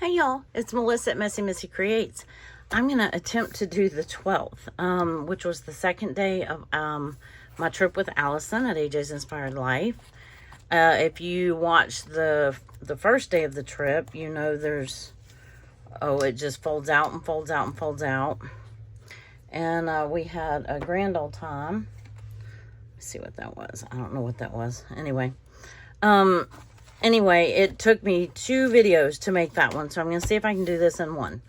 Hey y'all, it's Melissa at Messy Missy Creates. I'm going to attempt to do the 12th, which was the second day of my trip with Allison at AJ's Inspired Life. If you watched the first day of the trip, you know there's, it just folds out and folds out and folds out. And we had a grand old time. Let's see what that was. I don't know what that was. Anyway, it took me 2 videos to make that one, so I'm going to see if I can do this in one.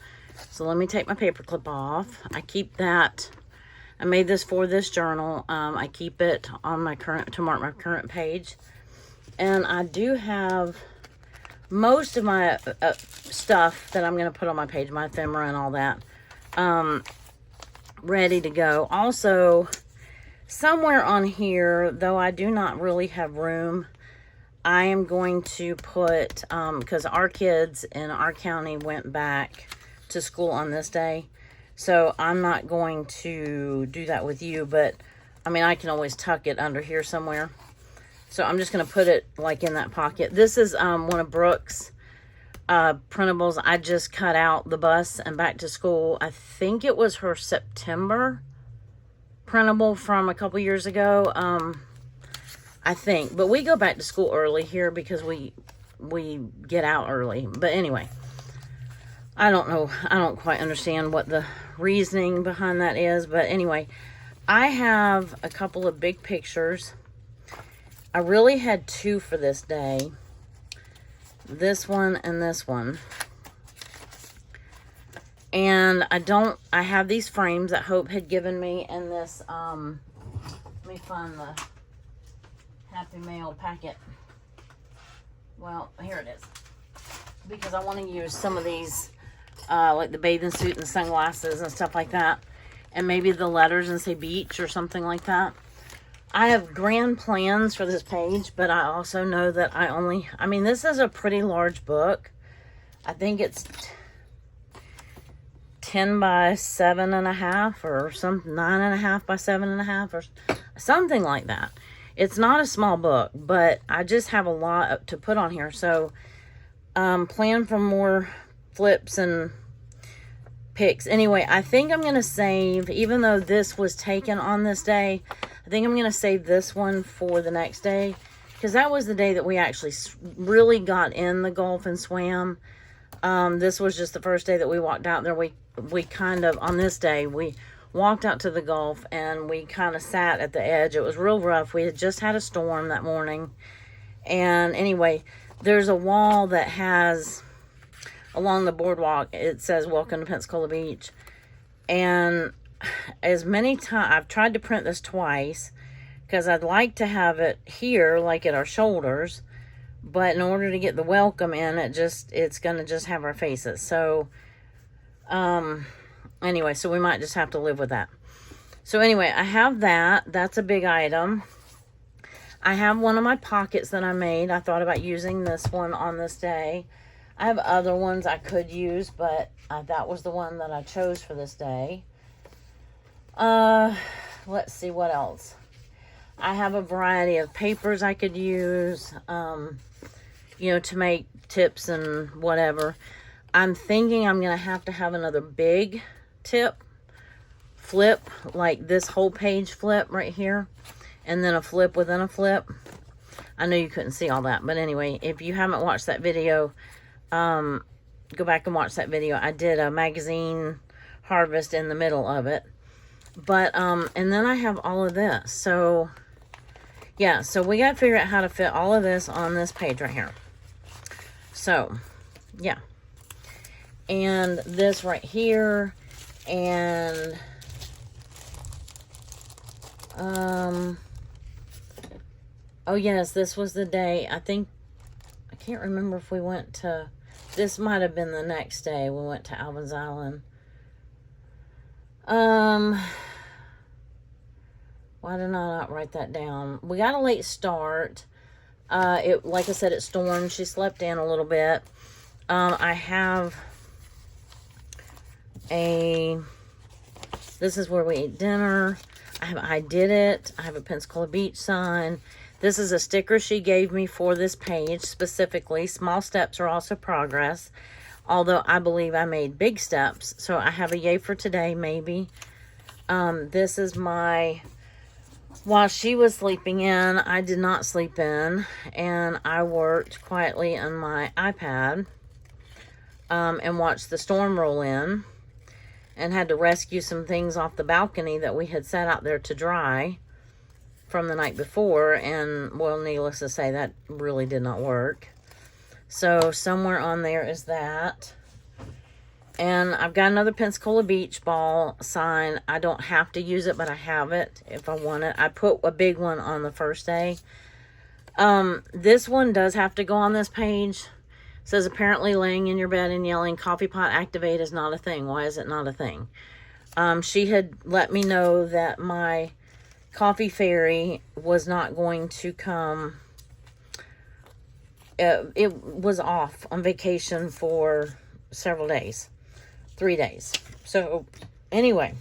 So let me take my paper clip off. I keep that. I made this for this journal. I keep it on my current, to mark my current page. And I do have most of my stuff that I'm going to put on my page, my ephemera and all that, ready to go. Also, somewhere on here, though I do not really have room, I am going to put, because our kids in our county went back to school on this day, so I'm not going to do that with you, but, I mean, I can always tuck it under here somewhere. So I'm just going to put it, like, in that pocket. This is one of Brooke's printables. I just cut out the bus and back to school. I think it was her September printable from a couple years ago. I think, but we go back to school early here because we get out early. But anyway, I don't know. I don't quite understand what the reasoning behind that is. But anyway, I have a couple of big pictures. I really had 2 for this day. This one and this one. And I have these frames that Hope had given me in this, let me find the Happy Mail packet. Well, here it is. Because I want to use some of these, like the bathing suit and sunglasses and stuff like that. And maybe the letters and say beach or something like that. I have grand plans for this page, but I also know that I mean, this is a pretty large book. I think it's 10 by 7.5 or some 9.5 by 7.5 or something like that. It's not a small book, but I just have a lot to put on here. So, plan for more flips and pics. Anyway, I think I'm going to save, even though this was taken on this day, I think I'm going to save this one for the next day. Because that was the day that we actually really got in the Gulf and swam. This was just the first day that we walked out there. We kind of, on this day, we walked out to the Gulf and we kind of sat at the edge. It was real rough. We had just had a storm that morning. And anyway, there's a wall that has, along the boardwalk, it says, "Welcome to Pensacola Beach." And as many times, I've tried to print this twice because I'd like to have it here, like at our shoulders. But in order to get the welcome in, it's going to just have our faces. So, anyway, so we might just have to live with that. So anyway, I have that. That's a big item. I have one of my pockets that I made. I thought about using this one on this day. I have other ones I could use, but that was the one that I chose for this day. Let's see what else. I have a variety of papers I could use, you know, to make tips and whatever. I'm thinking I'm going to have another big tip flip, like this whole page flip right here, and then a flip within a flip. I know you couldn't see all that, but anyway, if you haven't watched that video, go back and watch that video. I did a magazine harvest in the middle of it. But, and then I have all of this. So, yeah, so we got to figure out how to fit all of this on this page right here. So, yeah. And this right here, and, oh yes, this was the day, I can't remember if we went to, this might have been the next day we went to Alvin's Island. Why did I not write that down? We got a late start. Like I said, it stormed. She slept in a little bit. I have this is where we ate dinner. I did it. I have a Pensacola Beach sign. This is a sticker she gave me for this page specifically. Small steps are also progress. although I believe I made big steps. So I have a yay for today, maybe. This is my, while she was sleeping in, I did not sleep in, and I worked quietly on my iPad and watched the storm roll in, and had to rescue some things off the balcony that we had set out there to dry from the night before, and, well, needless to say, that really did not work. So somewhere on there is that. And I've got another Pensacola Beach ball sign. I don't have to use it, but I have it if I want it. I put a big one on the first day. This one does have to go on this page. It says, apparently laying in your bed and yelling, coffee pot activate is not a thing. Why is it not a thing? She had let me know that my coffee fairy was not going to come. It was off on vacation for several days. 3 days. So, anyway.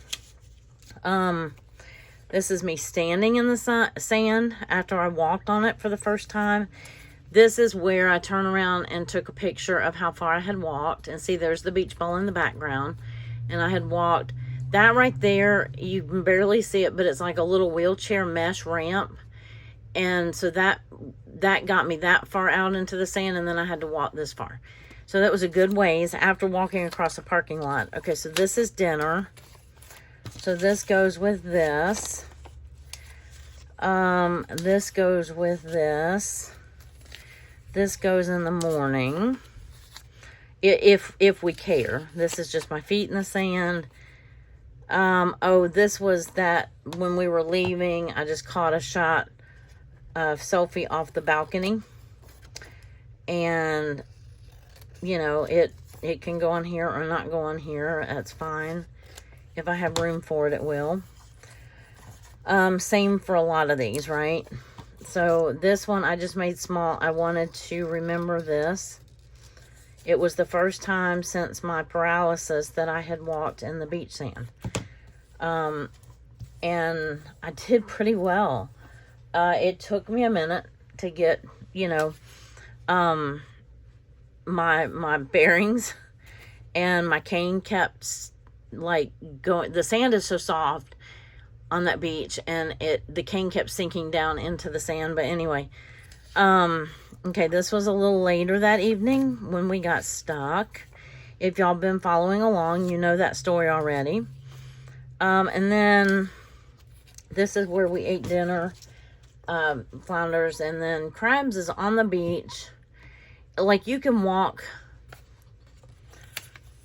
This is me standing in the sand after I walked on it for the first time. This is where I turn around and took a picture of how far I had walked. And see, there's the beach ball in the background. And I had walked. That right there, you can barely see it, but it's like a little wheelchair mesh ramp. And so that got me that far out into the sand, and then I had to walk this far. So that was a good ways after walking across the parking lot. Okay, so this is dinner. So this goes with this. This goes with this. This goes in the morning. If we care. This is just my feet in the sand. Oh, this was that when we were leaving, I just caught a shot of Sophie off the balcony. And, you know, it can go on here or not go on here. That's fine. If I have room for it, it will. Same for a lot of these, right? So this one I just made small. I wanted to remember this. It was the first time since my paralysis that I had walked in the beach sand. And I did pretty well. It took me a minute to get, you know, my bearings, and my cane kept like going. The sand is so soft on that beach, and the cane kept sinking down into the sand. But anyway, okay, this was a little later that evening when we got stuck. If y'all been following along, you know that story already. And then this is where we ate dinner, flounders, and then crabs is on the beach. Like, you can walk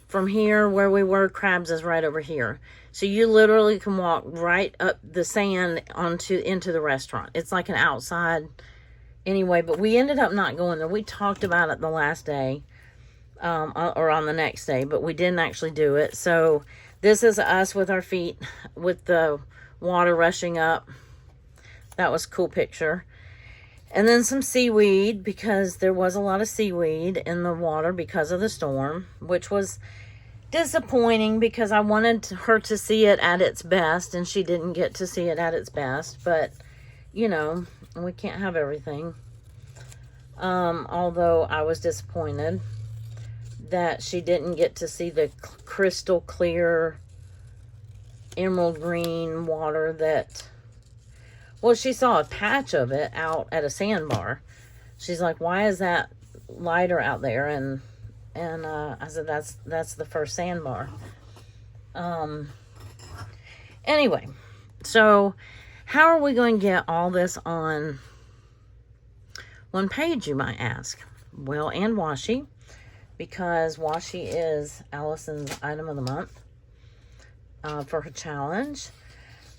from here where we were. Crabs is right over here. So you literally can walk right up the sand into the restaurant. It's like an outside anyway, but we ended up not going there. We talked about it the last day, or on the next day, but we didn't actually do it. So this is us with our feet, with the water rushing up. That was a cool picture. And then some seaweed, because there was a lot of seaweed in the water because of the storm, which was disappointing because I wanted her to see it at its best, and she didn't get to see it at its best. But, you know, we can't have everything. Although I was disappointed that she didn't get to see the crystal clear emerald green water that, well, she saw a patch of it out at a sandbar. She's like, why is that lighter out there? And I said, that's the first sandbar. Anyway, so how are we going to get all this on one page, you might ask? Well, and washi, because washi is Allison's item of the month for her challenge.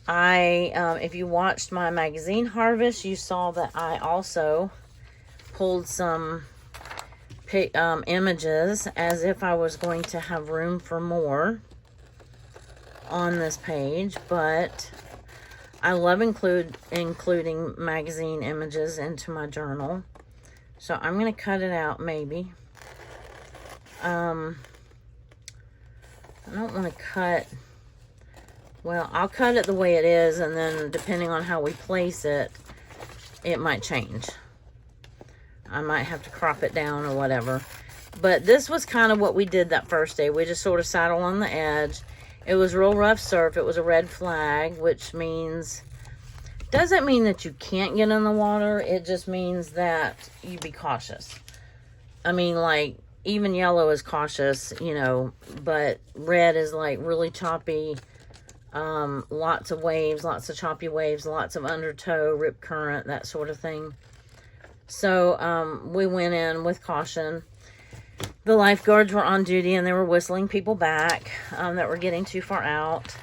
If you watched my magazine harvest, you saw that I also pulled some images as if I was going to have room for more on this page, but I love including magazine images into my journal. So I'm going to cut it out maybe. I don't want to cut. Well, I'll cut it the way it is, and then depending on how we place it, it might change. I might have to crop it down or whatever. But this was kind of what we did that first day. We just sort of sat along the edge. It was real rough surf. It was a red flag, which means, doesn't mean that you can't get in the water. It just means that you be cautious. I mean, like, even yellow is cautious, you know, but red is like really choppy. Lots of waves, lots of choppy waves, lots of undertow, rip current, that sort of thing. So we went in with caution. The lifeguards were on duty and they were whistling people back that were getting too far out.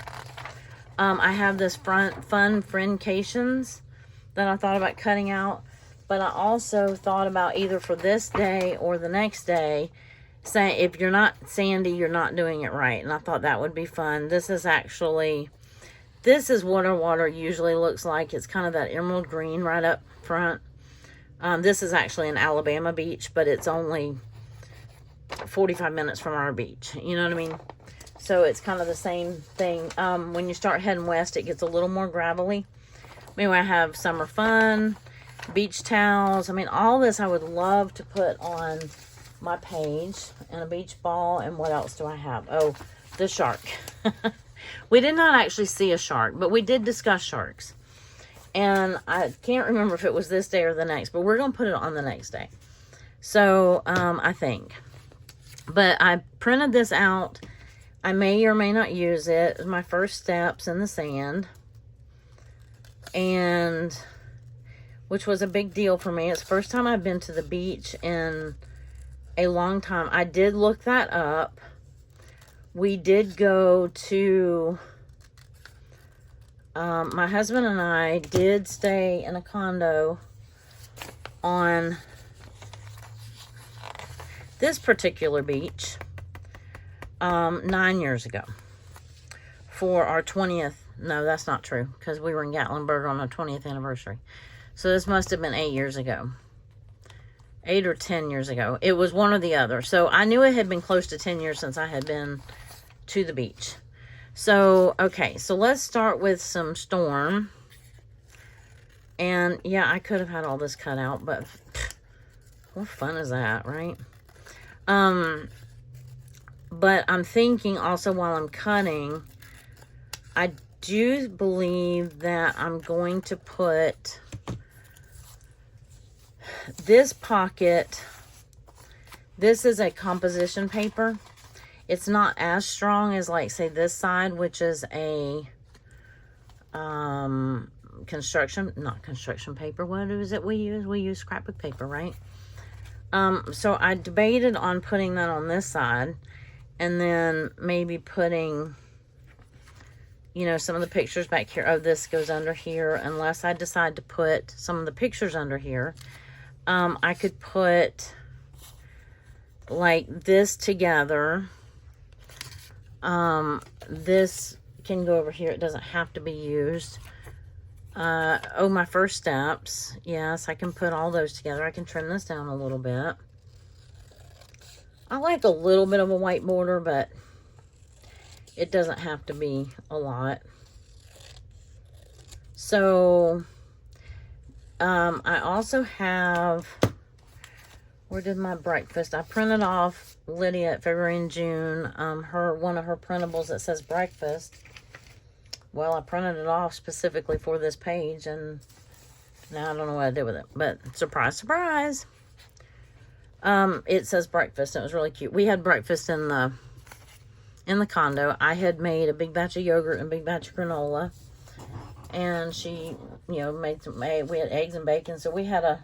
I have this fun friendcations that I thought about cutting out, but I also thought about either for this day or the next day, saying if you're not sandy, you're not doing it right. And I thought that would be fun. This is what our water usually looks like. It's kind of that emerald green right up front. This is actually an Alabama beach, but it's only 45 minutes from our beach. You know what I mean? So it's kind of the same thing. When you start heading west, it gets a little more gravelly. Anyway, I have summer fun, beach towels. I mean, all this I would love to put on my page. And a beach ball. And what else do I have? Oh, the shark. We did not actually see a shark, but we did discuss sharks. And I can't remember if it was this day or the next, but we're going to put it on the next day. So, I think. But I printed this out. I may or may not use it. It was my first steps in the sand. And, which was a big deal for me. It's the first time I've been to the beach in a long time. I did look that up. We did go to, my husband and I did stay in a condo on this particular beach 9 years ago for our 20th. No, that's not true, because we were in Gatlinburg on our 20th anniversary. So this must have been 8 years ago. 8 or 10 years ago. It was one or the other. So I knew it had been close to 10 years since I had been to the beach. So, okay. So let's start with some storm. And yeah, I could have had all this cut out, but what fun is that, right? But I'm thinking also while I'm cutting, I do believe that I'm going to put this pocket. This is a composition paper. It's not as strong as, like, say this side, which is a not construction paper. What is it we use? We use scrapbook paper, right? So I debated on putting that on this side and then maybe putting, you know, some of the pictures back here. Oh, this goes under here. Unless I decide to put some of the pictures under here. I could put like this together. This can go over here. It doesn't have to be used. Oh, my first steps. Yes, I can put all those together. I can trim this down a little bit. I like a little bit of a white border, but it doesn't have to be a lot. So, I also have, where did my breakfast? I printed off Lydia at February and June, one of her printables that says breakfast. Well, I printed it off specifically for this page, and now I don't know what I did with it. But surprise, surprise. It says breakfast. It was really cute. We had breakfast in the condo. I had made a big batch of yogurt and a big batch of granola. And she, you know, made some egg. We had eggs and bacon, so we had a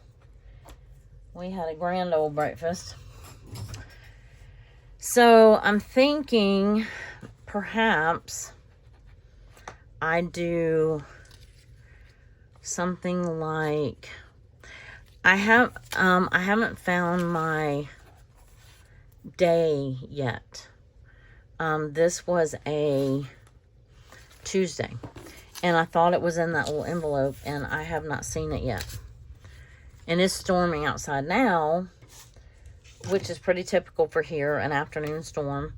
grand old breakfast. So I'm thinking perhaps I do something like, I haven't found my day yet. This was a Tuesday, and I thought it was in that little envelope, and I have not seen it yet. And it's storming outside now, which is pretty typical for here, an afternoon storm.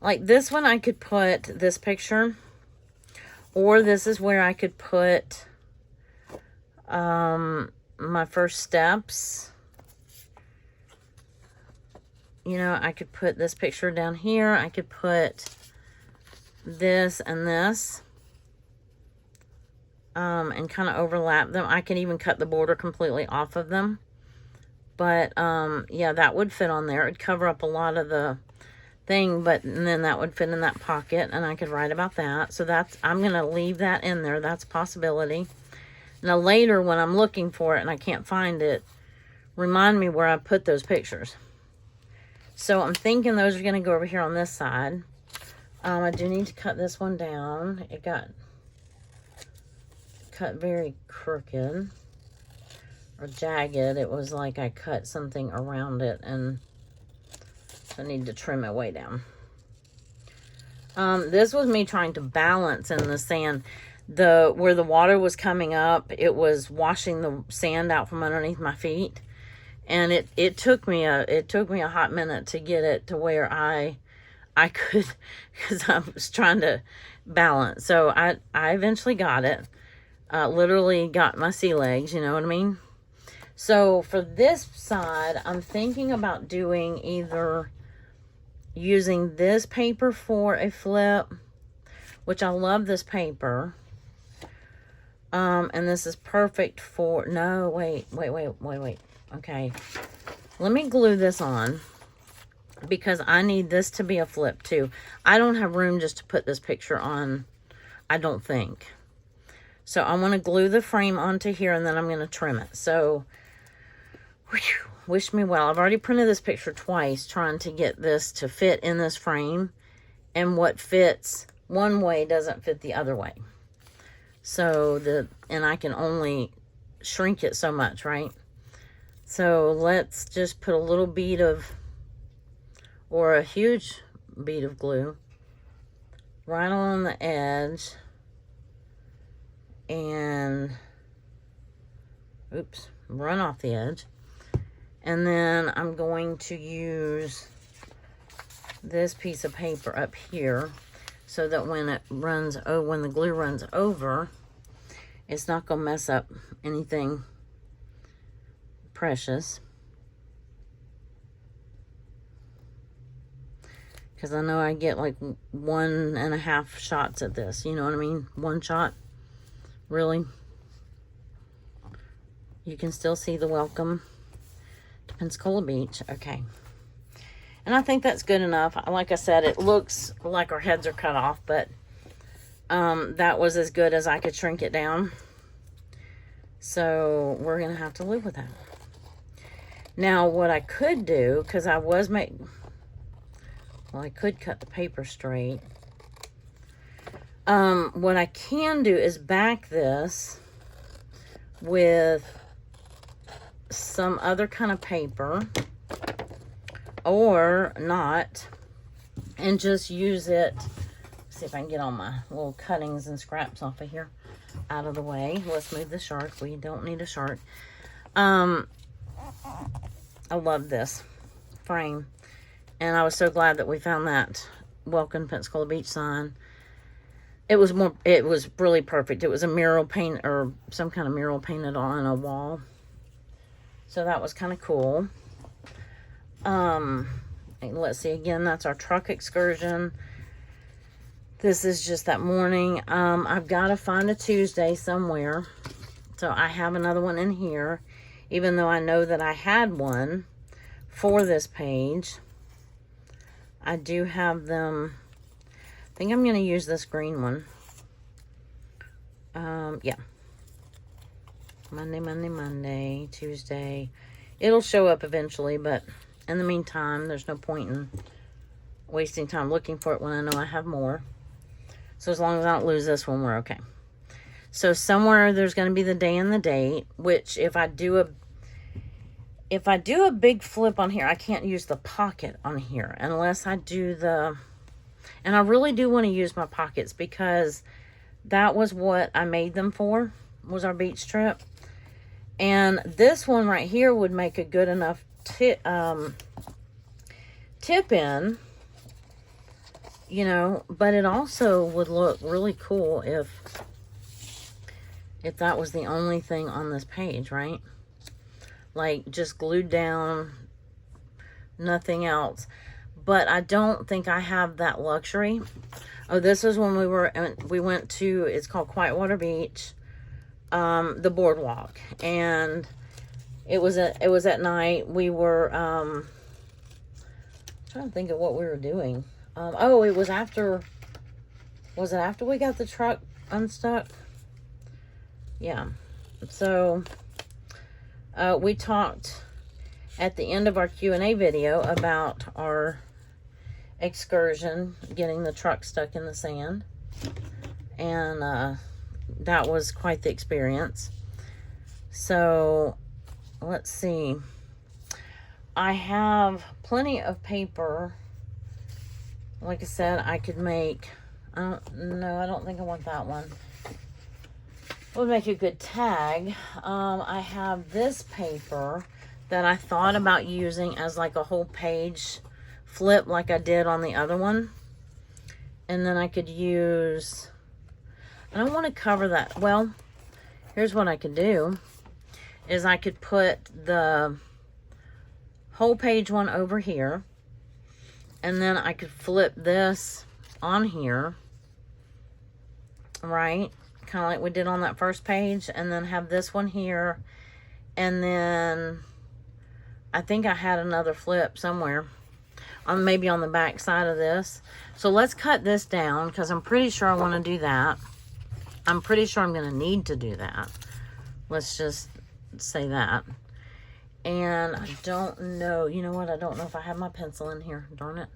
Like this one, I could put this picture, or this is where I could put my first steps. You know, I could put this picture down here. I could put this and this. And kind of overlap them. I can even cut the border completely off of them. But, yeah, that would fit on there. It'd cover up a lot of the thing, but and then that would fit in that pocket, and I could write about that. So that's, I'm going to leave that in there. That's a possibility. Now, later, when I'm looking for it and I can't find it, remind me where I put those pictures. So I'm thinking those are going to go over here on this side. I do need to cut this one down. It got cut very crooked or jagged. It was like I cut something around it, and I need to trim it way down. This was me trying to balance in the sand. Where the water was coming up, it was washing the sand out from underneath my feet, and it took me a hot minute to get it to where I could, because I was trying to balance. So I eventually got it. Literally got my sea legs, you know what I mean? So for this side, I'm thinking about doing either using this paper for a flip, which I love this paper. And this is perfect for, no, wait. Okay. Let me glue this on because I need this to be a flip too. I don't have room just to put this picture on, I don't think. So I want to glue the frame onto here, and then I'm going to trim it. So, whew, wish me well. I've already printed this picture twice, trying to get this to fit in this frame. And what fits one way doesn't fit the other way. So, and I can only shrink it so much, right? So, let's just put a little bead of, or a huge bead of glue right on the edge. And oops, run off the edge. And then I'm going to use this piece of paper up here so that when it runs, when the glue runs over, it's not going to mess up anything precious. Because I know I get like 1.5 shots at this, you know what I mean? One shot. Really? You can still see the welcome to Pensacola Beach. Okay. And I think that's good enough. Like I said, it looks like our heads are cut off, but that was as good as I could shrink it down. So we're going to have to live with that. Now, what I could do, because I was well, I could cut the paper straight. What I can do is back this with some other kind of paper, or not, and just use it. See if I can get all my little cuttings and scraps off of here out of the way. Let's move the shark. We don't need a shark. I love this frame, and I was so glad that we found that Welcome Pensacola Beach sign. It was really perfect. It was a mural paint, or some kind of mural painted on a wall. So that was kind of cool. Let's see, again, that's our truck excursion. This is just that morning. I've got to find a Tuesday somewhere. So I have another one in here, even though I know that I had one for this page. I do have them. I think I'm going to use this green one. Yeah. Monday, Tuesday. It'll show up eventually, but in the meantime, there's no point in wasting time looking for it when I know I have more. So as long as I don't lose this one, we're okay. So somewhere there's going to be the day and the date, which if I do a big flip on here, I can't use the pocket on here unless I do the... And I really do want to use my pockets because that was what I made them for, was our beach trip. And this one right here would make a good enough tip in, you know, but it also would look really cool if that was the only thing on this page, right? like just glued down, nothing else. But I don't think I have that luxury. Oh, this was when we went to, it's called Whitewater Beach, the boardwalk, and it was at night. We were trying to think of what we were doing. Oh, it was after, was it after we got the truck unstuck? Yeah. So we talked at the end of our Q&A video about our excursion, getting the truck stuck in the sand, and that was quite the experience. So let's see, I have plenty of paper. Like I said, I could make, I don't think I want that one. Would make a good tag. I have this paper that I thought about using as like a whole page flip like I did on the other one. And then I could use, I don't want to cover that. Well, here's what I could do, is I could put the whole page one over here, and then I could flip this on here, right? Kind of like we did on that first page, and then have this one here, and then I think I had another flip somewhere, maybe on the back side of this. So let's cut this down, because I'm pretty sure I want to do that. I'm pretty sure I'm going to need to do that. Let's just say that. And I don't know, you know what, I don't know if I have my pencil in here, darn it.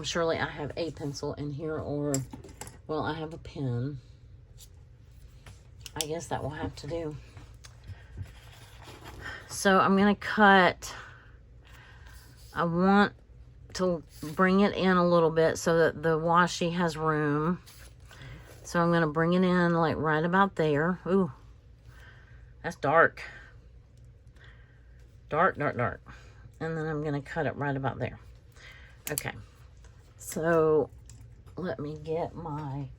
Surely I have a pencil in here, or, well, I have a pen. I guess that will have to do. So I'm going to cut, I want to bring it in a little bit so that the washi has room. So I'm going to bring it in like right about there. Ooh, that's dark. Dark, dark, dark. And then I'm going to cut it right about there. Okay. So let me get my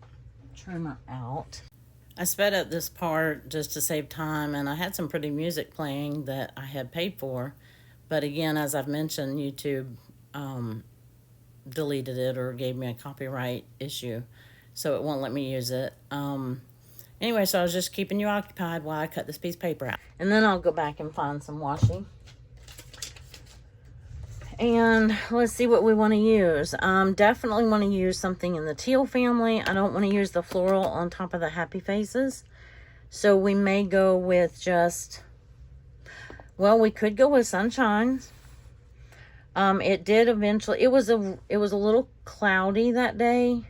trimmer out. I sped up this part just to save time, and I had some pretty music playing that I had paid for. But again, as I've mentioned, YouTube deleted it or gave me a copyright issue, so it won't let me use it. Anyway, so I was just keeping you occupied while I cut this piece of paper out. And then I'll go back and find some washi. And let's see what we want to use. Definitely want to use something in the teal family. I don't want to use the floral on top of the happy faces. So we may go with just, well, we could go with sunshines. It did eventually, it was a little cloudy that day.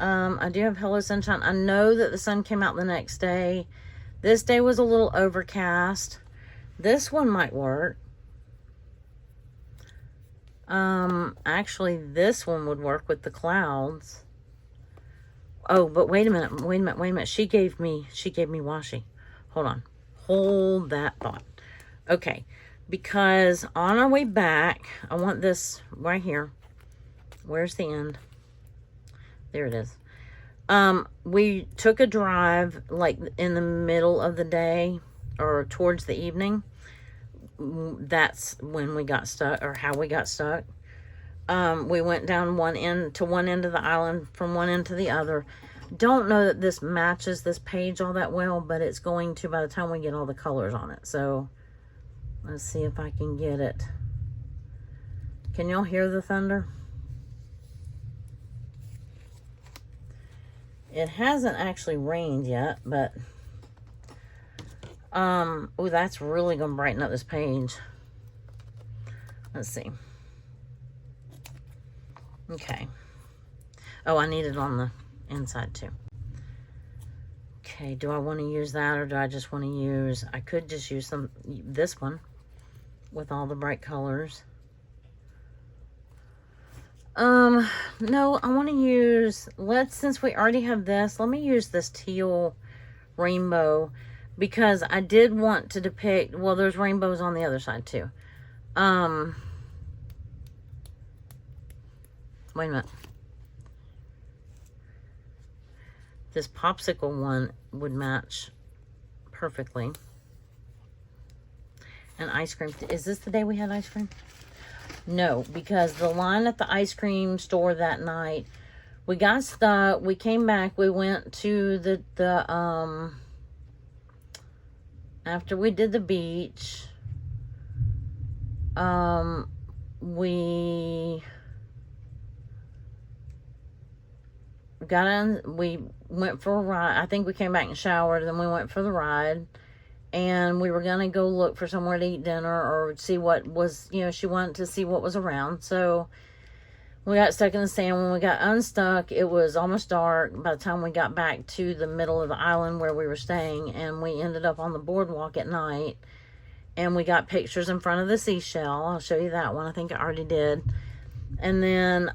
I do have Hello Sunshine. I know that the sun came out the next day. This day was a little overcast. This one might work. Actually, this one would work with the clouds. Oh, but wait a minute. She gave me washi. Hold on. Hold that thought. Okay. Because on our way back, I want this right here. Where's the end? There it is. We took a drive like in the middle of the day or towards the evening. That's when we got stuck, or how we got stuck. We went down one end of the island, from one end to the other. Don't know that this matches this page all that well, but it's going to by the time we get all the colors on it. So let's see if I can get it. Can y'all hear the thunder? It hasn't actually rained yet, but oh, that's really gonna brighten up this page. Let's see. Okay. Oh, I need it on the inside too. Okay, do I want to use that, or do I just want to use, I could just use this one with all the bright colors. No, I want to use, since we already have this, let me use this teal rainbow, because I did want to depict, well, there's rainbows on the other side too. Wait a minute. This popsicle one would match perfectly. and ice cream. Is this the day we had ice cream? No, because the line at the ice cream store that night, we got stuck. We came back. We went to the after we did the beach, we got in, we went for a ride. I think we came back and showered, then we went for the ride, and we were gonna go look for somewhere to eat dinner or see what was, you know, she wanted to see what was around. So we got stuck in the sand. When we got unstuck, it was almost dark by the time we got back to the middle of the island where we were staying, and we ended up on the boardwalk at night, and we got pictures in front of the seashell. I'll show you that one. I think I already did. And then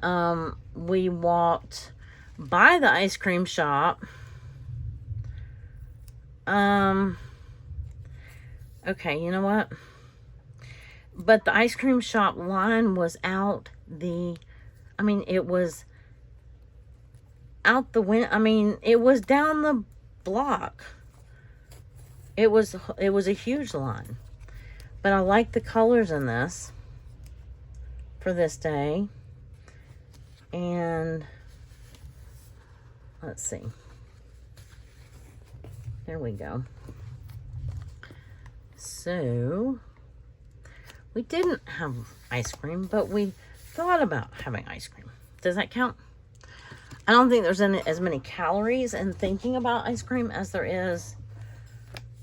we walked by the ice cream shop. Okay, you know what? But the ice cream shop line was out the, I mean, it was out the window. I mean, it was down the block. It was a huge line. But I like the colors in this for this day. And let's see. There we go. So, we didn't have ice cream, but we thought about having ice cream. Does that count? I don't think there's as many calories in thinking about ice cream as there is,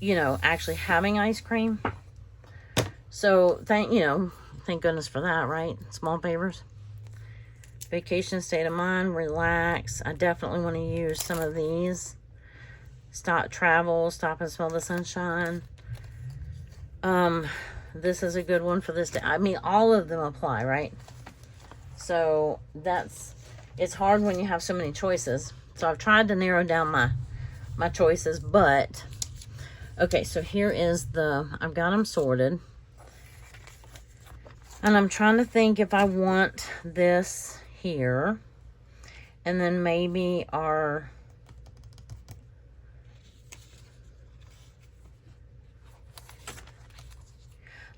you know, actually having ice cream. So, thank goodness for that, right? Small favors. Vacation state of mind, relax. I definitely want to use some of these. Travel, stop and smell the sunshine. This is a good one for this day. I mean, all of them apply, right? So it's hard when you have so many choices. So I've tried to narrow down my choices, but okay, so here is I've got them sorted. And I'm trying to think if I want this here, and then maybe I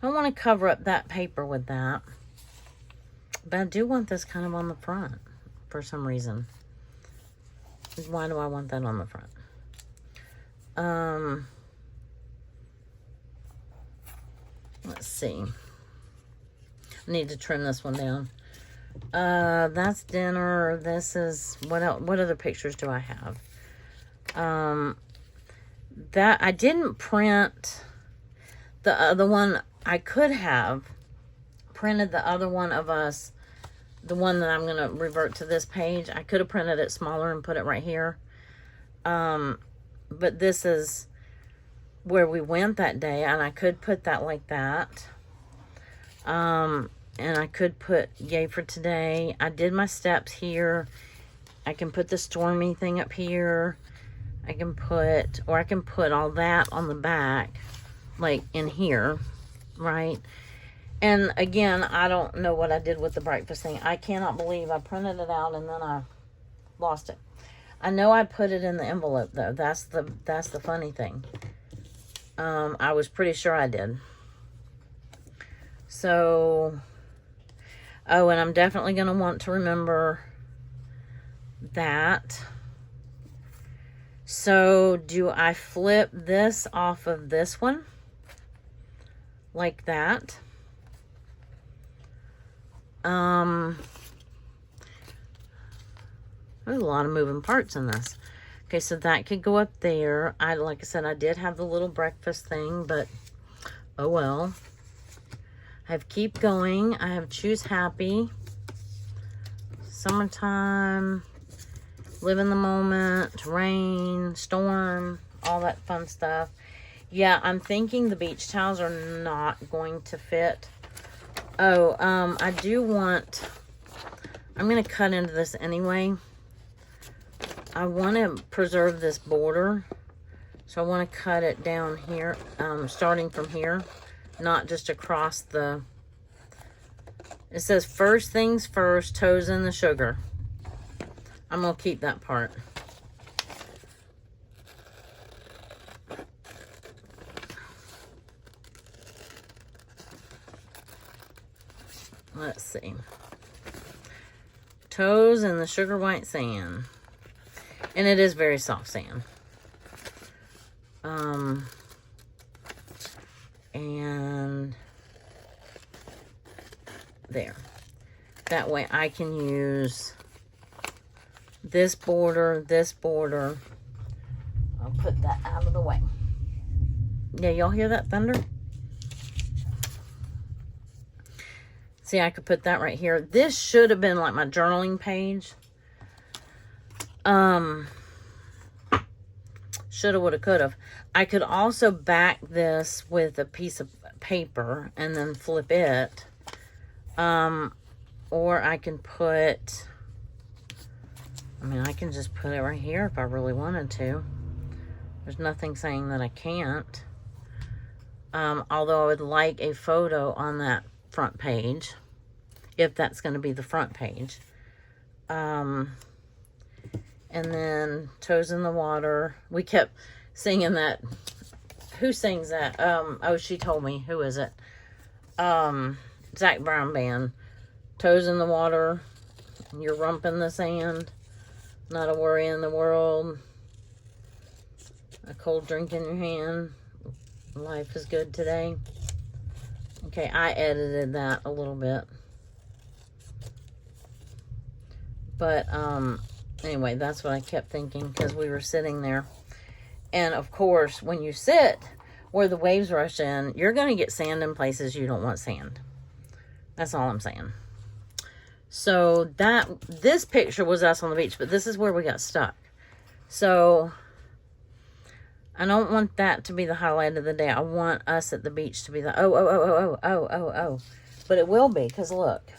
don't want to cover up that paper with that, but I do want this kind of on the front for some reason. Why do I want that on the front? Let's see. I need to trim this one down. That's dinner. This is, what else? What other pictures do I have? That I didn't print the other one. I could have printed the other one of us, the one that I'm going to revert to this page. I could have printed it smaller and put it right here. But this is where we went that day, and I could put that like that. And I could put yay for today. I did my steps here. I can put the stormy thing up here. I can put all that on the back, like in here, right? And again, I don't know what I did with the breakfast thing. I cannot believe I printed it out and then I lost it. I know I put it in the envelope though. That's the funny thing. I was pretty sure I did. So, oh, and I'm definitely going to want to remember that. So, do I flip this off of this one? Like that? There's a lot of moving parts in this. Okay, so that could go up there. Like I said, I did have the little breakfast thing, but oh well. I have keep going. I have choose happy. Summertime. Live in the moment. Rain. Storm. All that fun stuff. Yeah, I'm thinking the beach towels are not going to fit. Oh, I do want... I'm going to cut into this anyway. I want to preserve this border. So I want to cut it down here. Starting from here. Not just across the... It says first things first, toes in the sugar. I'm going to keep that part. let's see. Toes in the sugar white sand. And it is very soft sand. And there. That way I can use this border, this border. I'll put that out of the way. Yeah, y'all hear that thunder? See, I could put that right here. This should have been like my journaling page. Shoulda, woulda, coulda. I could also back this with a piece of paper and then flip it. Or I can put, I mean, I can just put it right here if I really wanted to. There's nothing saying that I can't. Although I would like a photo on that front page, if that's going to be the front page. And then Toes in the Water. We kept singing that. Who sings that? Oh, she told me. Who is it? Zach Brown Band. Toes in the water. Your rump in the sand. Not a worry in the world. A cold drink in your hand. Life is good today. Okay, I edited that a little bit. But, anyway, that's what I kept thinking because we were sitting there. And, of course, when you sit where the waves rush in, you're going to get sand in places you don't want sand. That's all I'm saying. So, this picture was us on the beach, but this is where we got stuck. So, I don't want that to be the highlight of the day. I want us at the beach to be the, oh. But it will be, because look.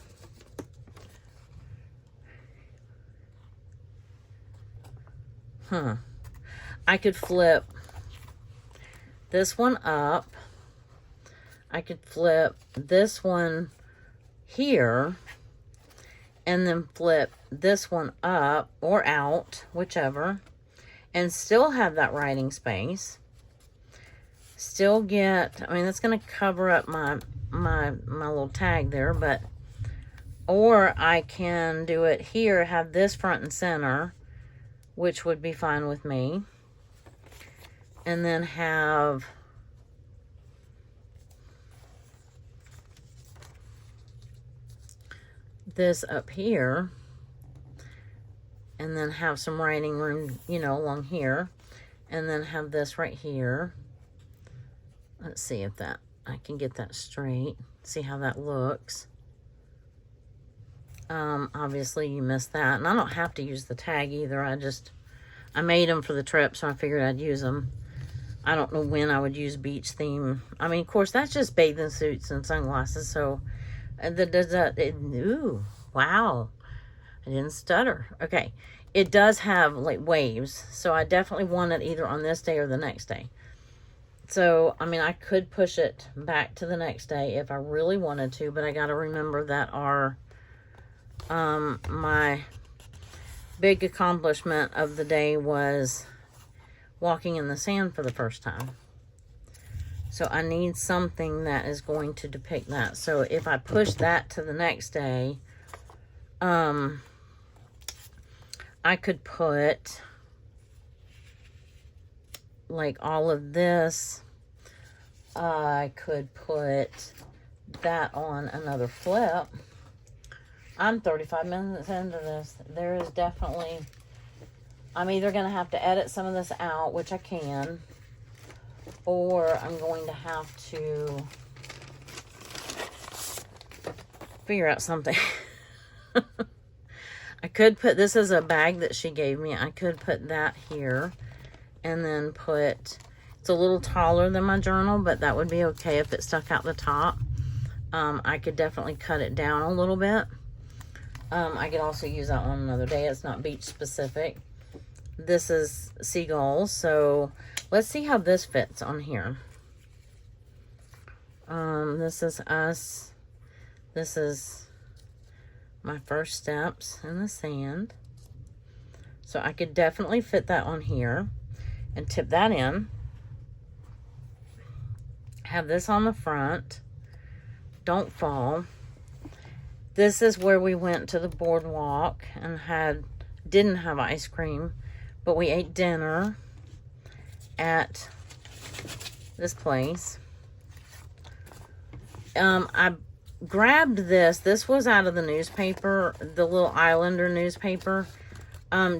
I could flip this one up. I could flip this one here. And then flip this one up or out, whichever. And still have that writing space. Still get, I mean, that's going to cover up my little tag there, but, or I can do it here, have this front and center, which would be fine with me. And then have this up here. And then have some writing room, you know, along here. And then have this right here. Let's see if that, I can get that straight. See how that looks. Obviously you missed that. And I don't have to use the tag either. I made them for the trip, so I figured I'd use them. I don't know when I would use beach theme. I mean, of course, that's just bathing suits and sunglasses. So, ooh, wow. I didn't stutter. Okay. It does have like waves. So I definitely want it either on this day or the next day. So, I mean, I could push it back to the next day if I really wanted to. But I got to remember that my big accomplishment of the day was walking in the sand for the first time. So I need something that is going to depict that. So if I push that to the next day, I could put like all of this. I could put that on another flip. I'm 35 minutes into this. There is definitely, I'm either going to have to edit some of this out, which I can, or I'm going to have to figure out something. I could put, this is a bag that she gave me. I could put that here and then put, it's a little taller than my journal, but that would be okay if it stuck out the top. I could definitely cut it down a little bit. I could also use that on another day. It's not beach specific. This is seagulls. So let's see how this fits on here. This is us. This is my first steps in the sand. So I could definitely fit that on here and tip that in. Have this on the front. Don't fall. This is where we went to the boardwalk and didn't have ice cream, but we ate dinner at this place. I grabbed this. This was out of the newspaper, the little Islander newspaper,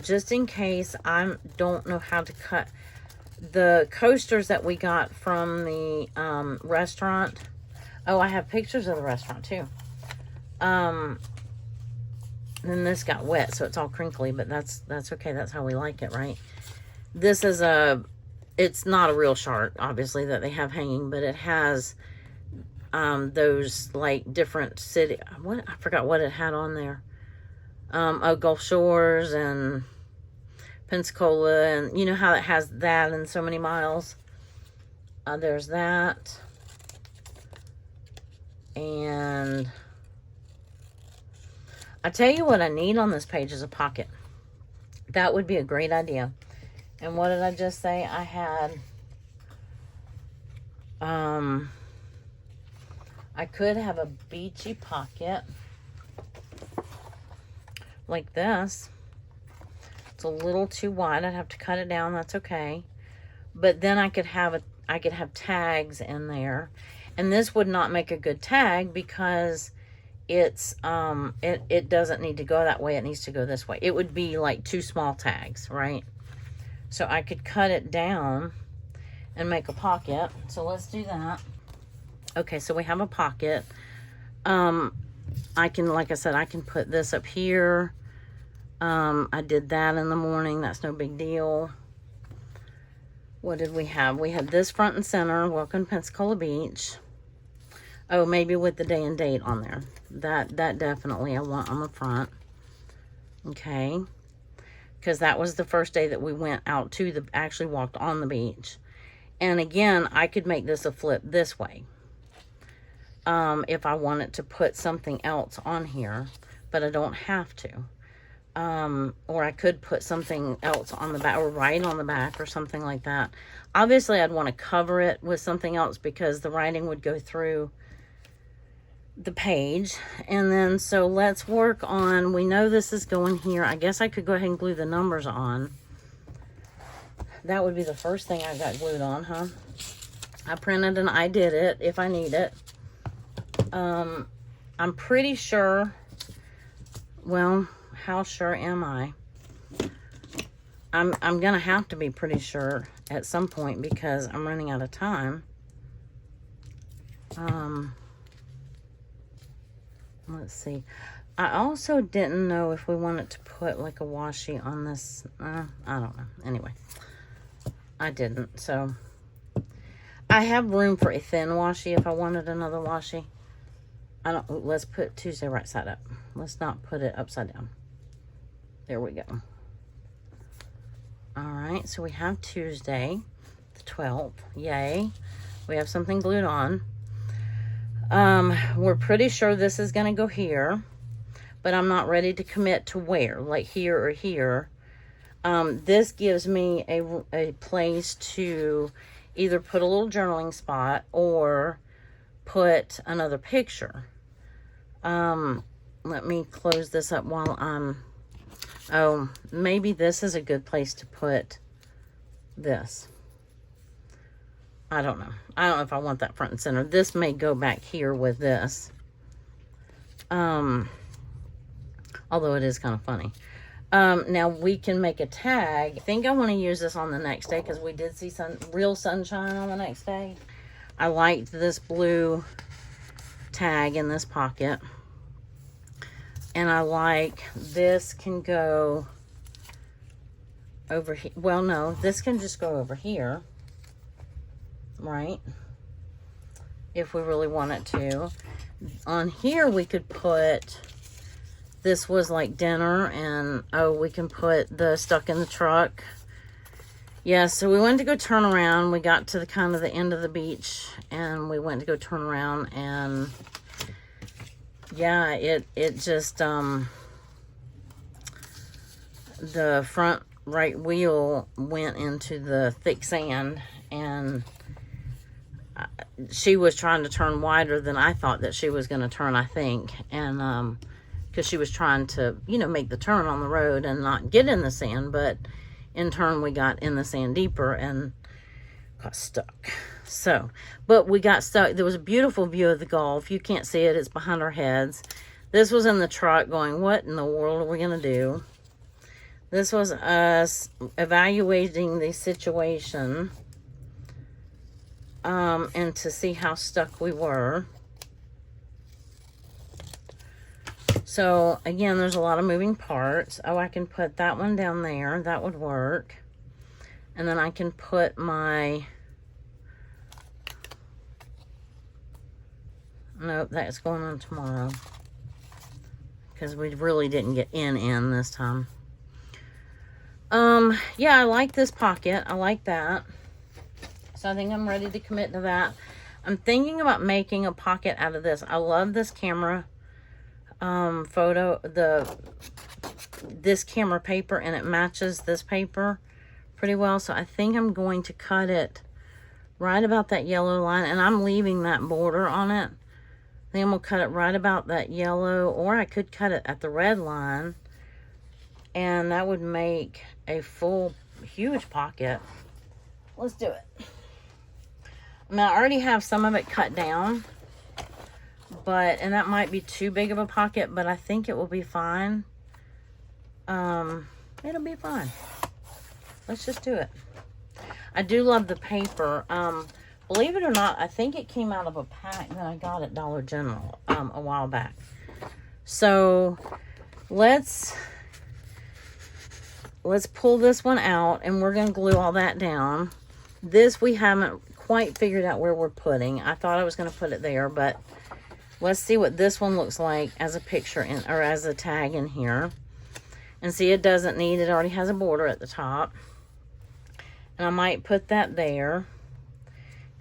just in case I don't know how to cut the coasters that we got from the restaurant. Oh, I have pictures of the restaurant too. Then this got wet, so it's all crinkly, but that's okay. That's how we like it, right? This is it's not a real shark, obviously, that they have hanging, but it has those like different city. I forgot what it had on there. Gulf Shores and Pensacola, and you know how it has that in so many miles. There's that, and I tell you what I need on this page is a pocket. That would be a great idea. And what did I just say? I had, I could have a beachy pocket like this. It's a little too wide. I'd have to cut it down. That's okay. But then I could have tags in there. And this would not make a good tag because it's it doesn't need to go that way. It needs to go this way. It would be like 2 small tags, right? So I could cut it down and make a pocket. So let's do that. Okay, so we have a pocket. I can, like I said, I can put this up here. I did that in the morning. That's no big deal. What did we have? We had this front and center. Welcome to Pensacola Beach. Oh, maybe with the day and date on there. That definitely I want on the front. Okay. Because that was the first day that we went out to actually walked on the beach. And again, I could make this a flip this way. If I wanted to put something else on here, but I don't have to. Or I could put something else on the back, or write on the back, or something like that. Obviously, I'd want to cover it with something else because the writing would go through the page. And then, so let's work on, we know this is going here. I guess I could go ahead and glue the numbers on. That would be the first thing I got glued on, huh? I printed and I did it if I need it. I'm pretty sure, well, how sure am I? I'm gonna have to be pretty sure at some point because I'm running out of time. Let's see. I also didn't know if we wanted to put like a washi on this. I don't know. Anyway, I didn't. So I have room for a thin washi if I wanted another washi. Let's put Tuesday right side up. Let's not put it upside down. There we go. All right, so we have Tuesday, the 12th. Yay. We have something glued on. We're pretty sure this is going to go here, but I'm not ready to commit to where, like here or here. This gives me a place to either put a little journaling spot or put another picture. Let me close this up while I'm, oh, maybe this is a good place to put this. I don't know. I don't know if I want that front and center. This may go back here with this. Although it is kind of funny. Now we can make a tag. I think I want to use this on the next day because we did see real sunshine on the next day. I liked this blue tag in this pocket. And I like this can go over here. Well, no, this can just go over here. Right? If we really wanted to. On here we could put, this was like dinner, and oh, we can put the stuck in the truck. Yeah, so we went to go turn around. We got to the kind of the end of the beach and we went to go turn around, and yeah, it just the front right wheel went into the thick sand, and she was trying to turn wider than I thought that she was going to turn, I think. And, because she was trying to, you know, make the turn on the road and not get in the sand. But in turn, we got in the sand deeper and got stuck. So, but we got stuck. There was a beautiful view of the Gulf. You can't see it. It's behind our heads. This was in the truck going, what in the world are we going to do? This was us evaluating the situation and to see how stuck we were. So, again, there's a lot of moving parts. Oh, I can put that one down there. That would work. And then I can put my... Nope, that's going on tomorrow. Because we really didn't get in this time. Yeah, I like this pocket. I like that. So I think I'm ready to commit to that. I'm thinking about making a pocket out of this. I love this camera this camera paper, and it matches this paper pretty well. So I think I'm going to cut it right about that yellow line, and I'm leaving that border on it. I think I'm going to cut it right about that yellow, or I could cut it at the red line, and that would make a full, huge pocket. Let's do it. I mean, I already have some of it cut down, and that might be too big of a pocket, but I think it will be fine. It'll be fine. Let's just do it. I do love the paper. Believe it or not, I think it came out of a pack that I got at Dollar General a while back. So let's pull this one out, and we're going to glue all that down. This we haven't quite figured out where we're putting. I thought I was going to put it there, but let's see what this one looks like as a picture or as a tag in here. And see, it already has a border at the top. And I might put that there.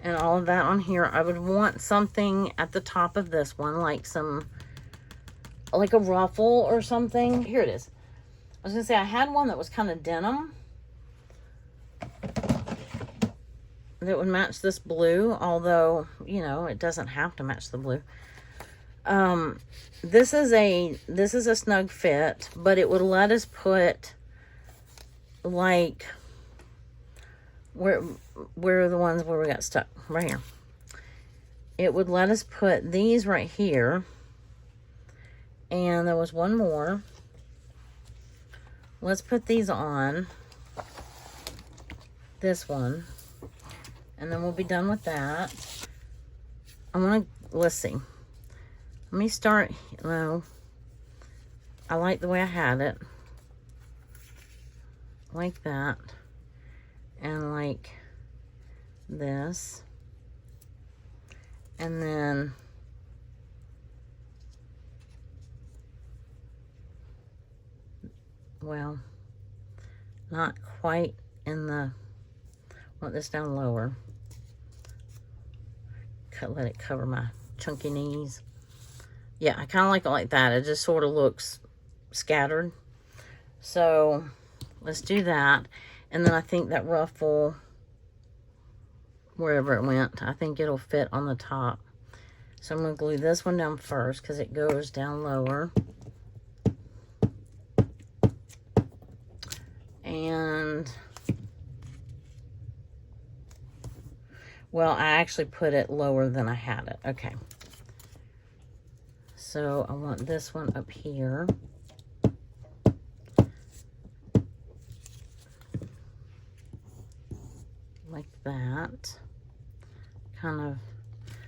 And all of that on here. I would want something at the top of this one, like a ruffle or something. Here it is. I was going to say, I had one that was kind of denim. That would match this blue, although, you know, it doesn't have to match the blue. This is a snug fit, but it would let us put, like, where are the ones where we got stuck? Right here. It would let us put these right here. And there was one more. Let's put these on. This one. And then we'll be done with that. Let's see. Let me start, no. I like the way I had it. Like that. And like this. And then well, not quite in the, want this down lower. Let it cover my chunky knees. Yeah, I kind of like it like that. It just sort of looks scattered. So let's do that. And then I think that ruffle, wherever it went, I think it'll fit on the top. So I'm going to glue this one down first because it goes down lower. And, well, I actually put it lower than I had it. Okay. So I want this one up here. Like that. Kind of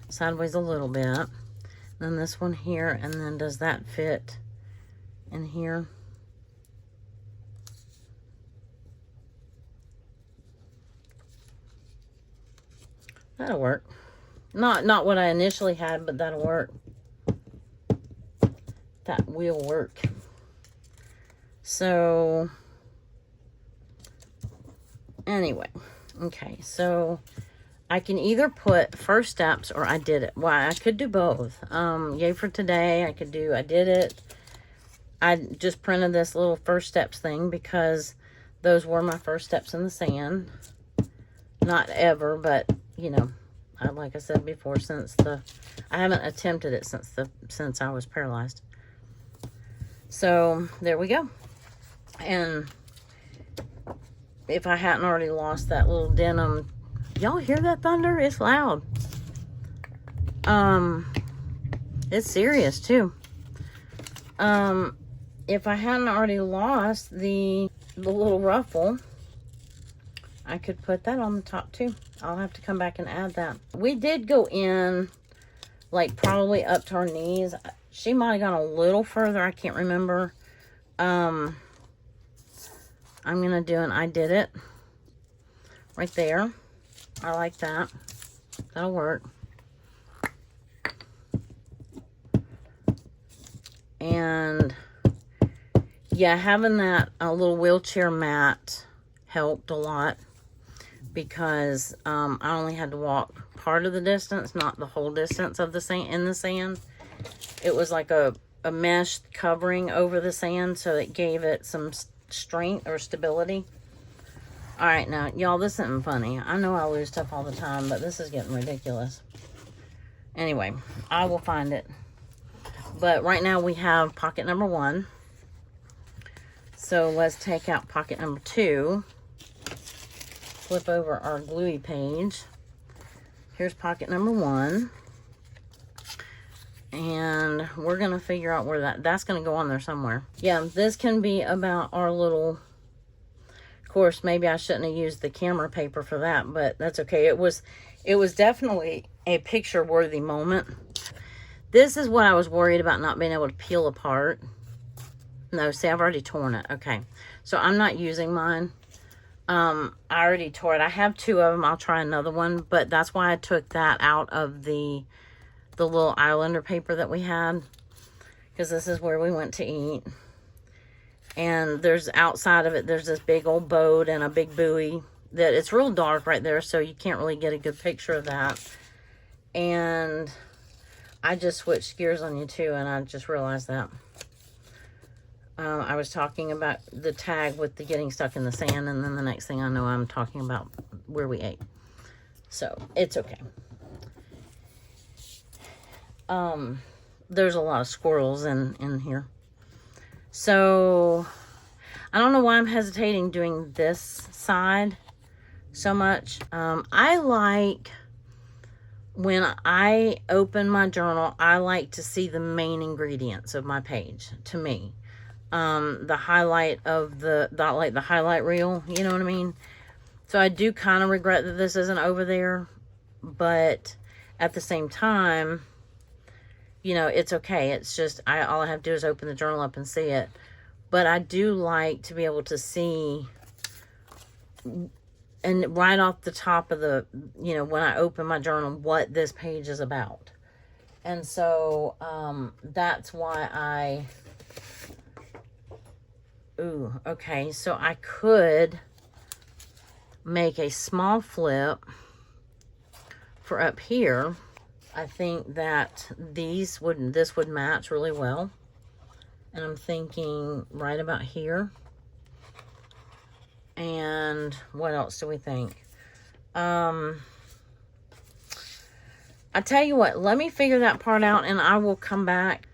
sideways a little bit. Then this one here, and then does that fit in here? That'll work. Not what I initially had, but that'll work. That will work. So, anyway. Okay, so I can either put first steps or I did it. Well, I could do both. Yay for today. I did it. I just printed this little first steps thing because those were my first steps in the sand. Not ever, but, you know, like I said before, I haven't attempted it since I was paralyzed. So there we go. And if I hadn't already lost that little denim, y'all hear that thunder? It's loud. It's serious too. If I hadn't already lost the little ruffle, I could put that on the top too. I'll have to come back and add that. We did go in like probably up to our knees. She might have gone a little further. I can't remember. I'm gonna do an I did it right there. I like that. That'll work. And yeah, having that little wheelchair mat helped a lot, because I only had to walk part of the distance, not the whole distance of the sand in the sand. It was like a mesh covering over the sand, so it gave it some strength or stability. All right, now y'all, this isn't funny. I know I lose stuff all the time, but this is getting ridiculous. Anyway, I will find it. But right now we have pocket number 1. So let's take out pocket number 2. Flip over our gluey page. Here's pocket number 1. And we're going to figure out where that's going to go on there somewhere. Yeah, this can be about our little... Of course, maybe I shouldn't have used the camera paper for that, but that's okay. It was definitely a picture-worthy moment. This is what I was worried about, not being able to peel apart. No, see, I've already torn it. Okay, so I'm not using mine. I already tore it. I have 2 of them. I'll try another one, but that's why I took that out of the little Islander paper that we had, because this is where we went to eat. And there's outside of it, there's this big old boat and a big buoy that it's real dark right there, so you can't really get a good picture of that. And I just switched gears on you too, and I just realized that. I was talking about the tag with the getting stuck in the sand, and then the next thing I know, I'm talking about where we ate. So, it's okay. There's a lot of squirrels in here. So, I don't know why I'm hesitating doing this side so much. I like... When I open my journal, I like to see the main ingredients of my page, to me. The highlight of the highlight reel, you know what I mean? So I do kind of regret that this isn't over there, but at the same time, you know, it's okay. It's just, all I have to do is open the journal up and see it. But I do like to be able to see... And right off the top of the, you know, when I open my journal, what this page is about. And so, that's why okay. So I could make a small flip for up here. I think that this would match really well. And I'm thinking right about here. And what else do we think? I tell you what, let me figure that part out and I will come back.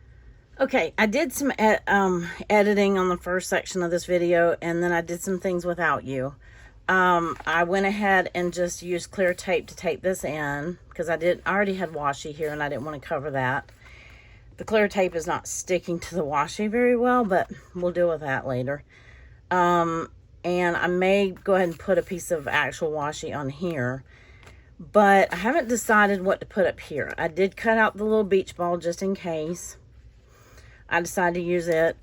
Okay, I did some editing on the first section of this video, and then I did some things without you. I went ahead and just used clear tape to tape this in, because I already had washi here and I didn't want to cover that. The clear tape is not sticking to the washi very well, but we'll deal with that later. And I may go ahead and put a piece of actual washi on here. But I haven't decided what to put up here. I did cut out the little beach ball just in case I decide to use it.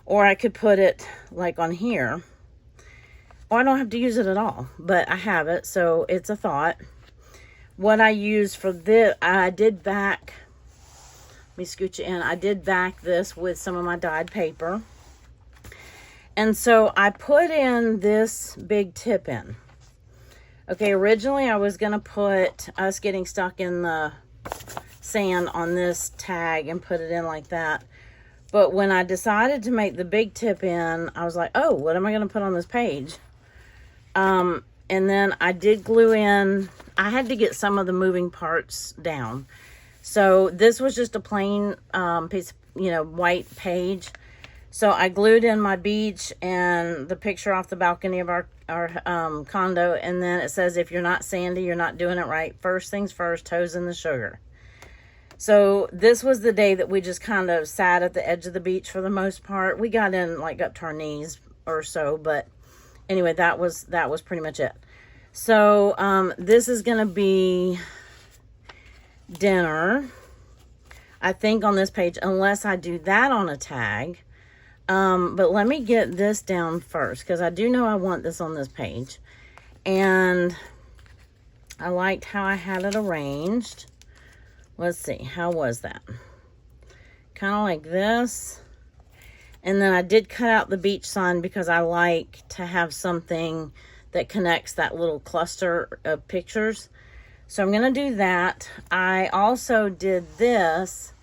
Or I could put it like on here. Or I don't have to use it at all. But I have it, so it's a thought. What I use for this, I did back... Let me scooch it in. I did back this with some of my dyed paper. And so I put in this big tip in. Okay, originally I was going to put us getting stuck in the sand on this tag and put it in like that. But when I decided to make the big tip in, I was like, oh, what am I going to put on this page? And And then I did glue in, I had to get some of the moving parts down. So this was just a plain piece, white page. So I glued in my beach and the picture off the balcony of our condo. And then it says, if you're not Sandy, you're not doing it right. First things first, toes in the sugar. So this was the day that we just kind of sat at the edge of the beach for the most part. We got in like up to our knees or so, but anyway, that was pretty much it. So this is gonna be dinner, I think, on this page, unless I do that on a tag. But let me get this down first, because I do know I want this on this page. And I liked how I had it arranged. Let's see, how was that? Kind of like this. And then I did cut out the beach sign because I like to have something that connects that little cluster of pictures. So I'm going to do that. I also did this.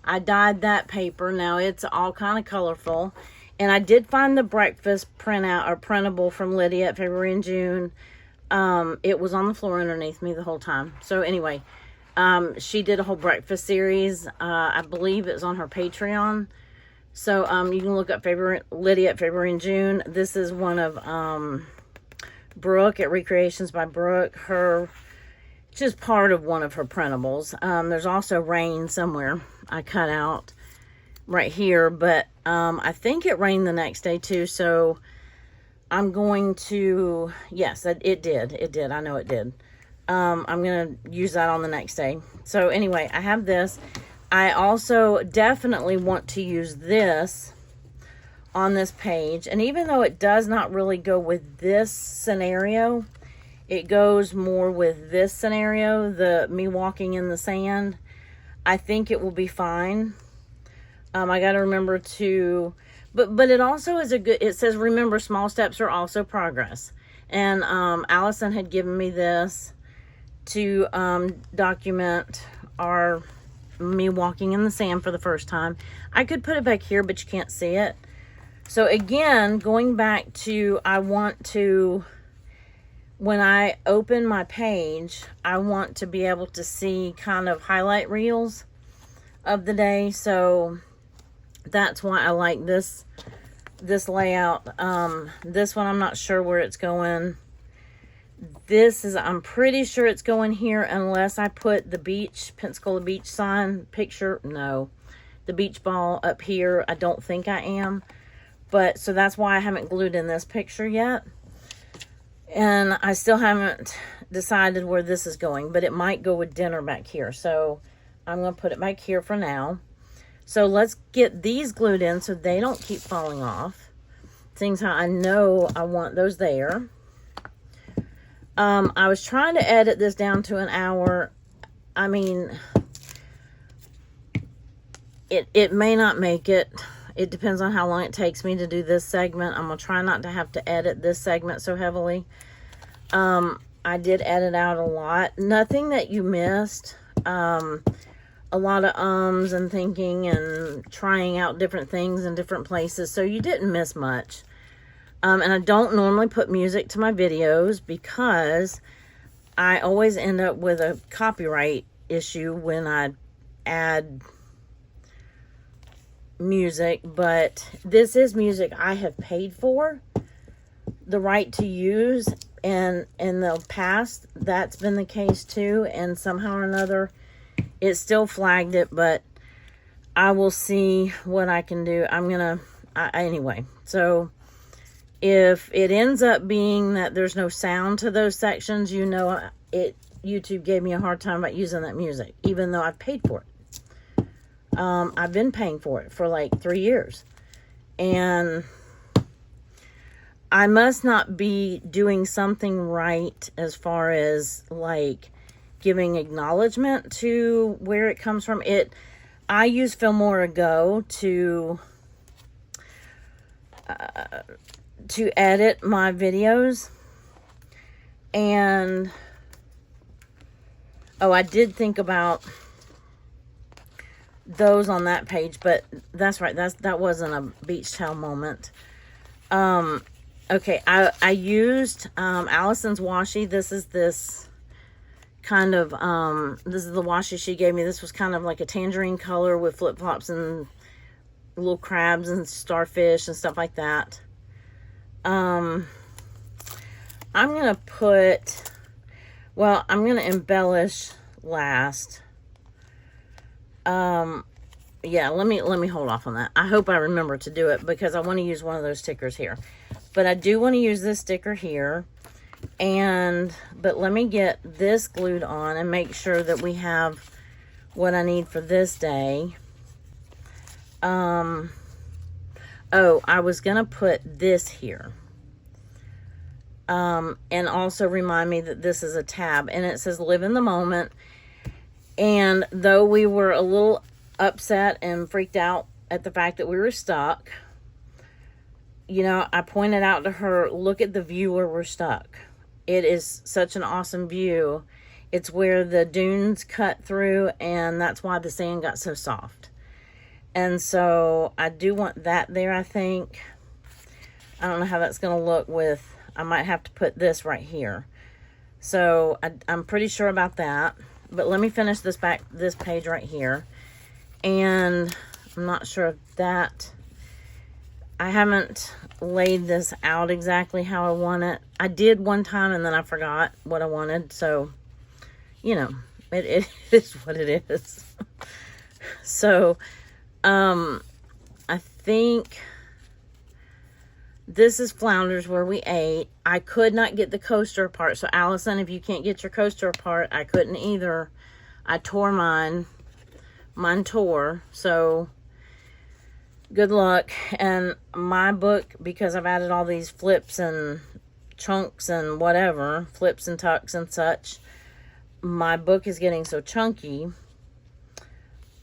I dyed that paper. Now it's all kind of colorful. And I did find the breakfast printout or printable from Lydia at February and June. It was on the floor underneath me the whole time. So anyway, she did a whole breakfast series. I believe it's on her Patreon. So you can look up Lydia at February and June. This is one of Brooke at Recreations by Brooke. Just part of one of her printables. There's also rain somewhere I cut out right here, but I think it rained the next day too. So I'm going to, yes, it did. I know it did. I'm going to use that on the next day. So anyway, I have this. I also definitely want to use this on this page. And even though it does not really go with this scenario, it goes more with this scenario, me walking in the sand, I think it will be fine. I got to remember to, but it also is it says, remember, small steps are also progress. And Allison had given me this to document me walking in the sand for the first time. I could put it back here, but you can't see it. So again, going back to, when I open my page, I want to be able to see kind of highlight reels of the day. So that's why I like this layout. This one, I'm not sure where it's going. This is, I'm pretty sure it's going here unless I put the Pensacola beach sign picture. No, the beach ball up here. I don't think I am. But so that's why I haven't glued in this picture yet. And I still haven't decided where this is going, but it might go with dinner back here. So I'm going to put it back here for now. So let's get these glued in so they don't keep falling off. Seeing how I know I want those there. I was trying to edit this down to an hour. I mean, it may not make it. It depends on how long it takes me to do this segment. I'm going to try not to have to edit this segment so heavily. I did edit out a lot. Nothing that you missed. A lot of ums and thinking and trying out different things in different places. So you didn't miss much. And I don't normally put music to my videos because I always end up with a copyright issue when I add music. But this is music I have paid for the right to use, and in the past that's been the case too, and somehow or another it still flagged it, but I will see what I can do. Anyway, so if it ends up being that there's no sound to those sections, YouTube gave me a hard time about using that music, even though I've paid for it. I've been paying for it for like 3 years. And I must not be doing something right as far as like giving acknowledgement to where it comes from. I use Filmora Go to edit my videos. And I did think about those on that page, but that's right, that wasn't a beach towel moment. Okay, I used Allison's washi. This is this kind of, this is the washi she gave me. This was kind of like a tangerine color with flip-flops and little crabs and starfish and stuff like that. I'm going to put, well, I'm going to embellish last. Yeah, let me hold off on that. I hope I remember to do it because I want to use one of those stickers here. But I do want to use this sticker here. But let me get this glued on and make sure that we have what I need for this day. Oh, I was going to put this here. And also remind me that this is a tab. And it says live in the moment. And though we were a little upset and freaked out at the fact that we were stuck, you know, I pointed out to her, look at the view where we're stuck. It is such an awesome view. It's where the dunes cut through, and that's why the sand got so soft. And so I do want that there, I think. I don't know how that's going to look with, I might have to put this right here. So I'm pretty sure about that. But let me finish this page right here. And I'm not sure if that, I haven't laid this out exactly how I want it. I did one time and then I forgot what I wanted. So, you know, it is what it is. So, I think this is Flounders where we ate. I could not get the coaster apart. So, Allison, if you can't get your coaster apart, I couldn't either. I tore mine. Mine tore. So, good luck. And my book, because I've added all these flips and chunks and whatever, flips and tucks and such, my book is getting so chunky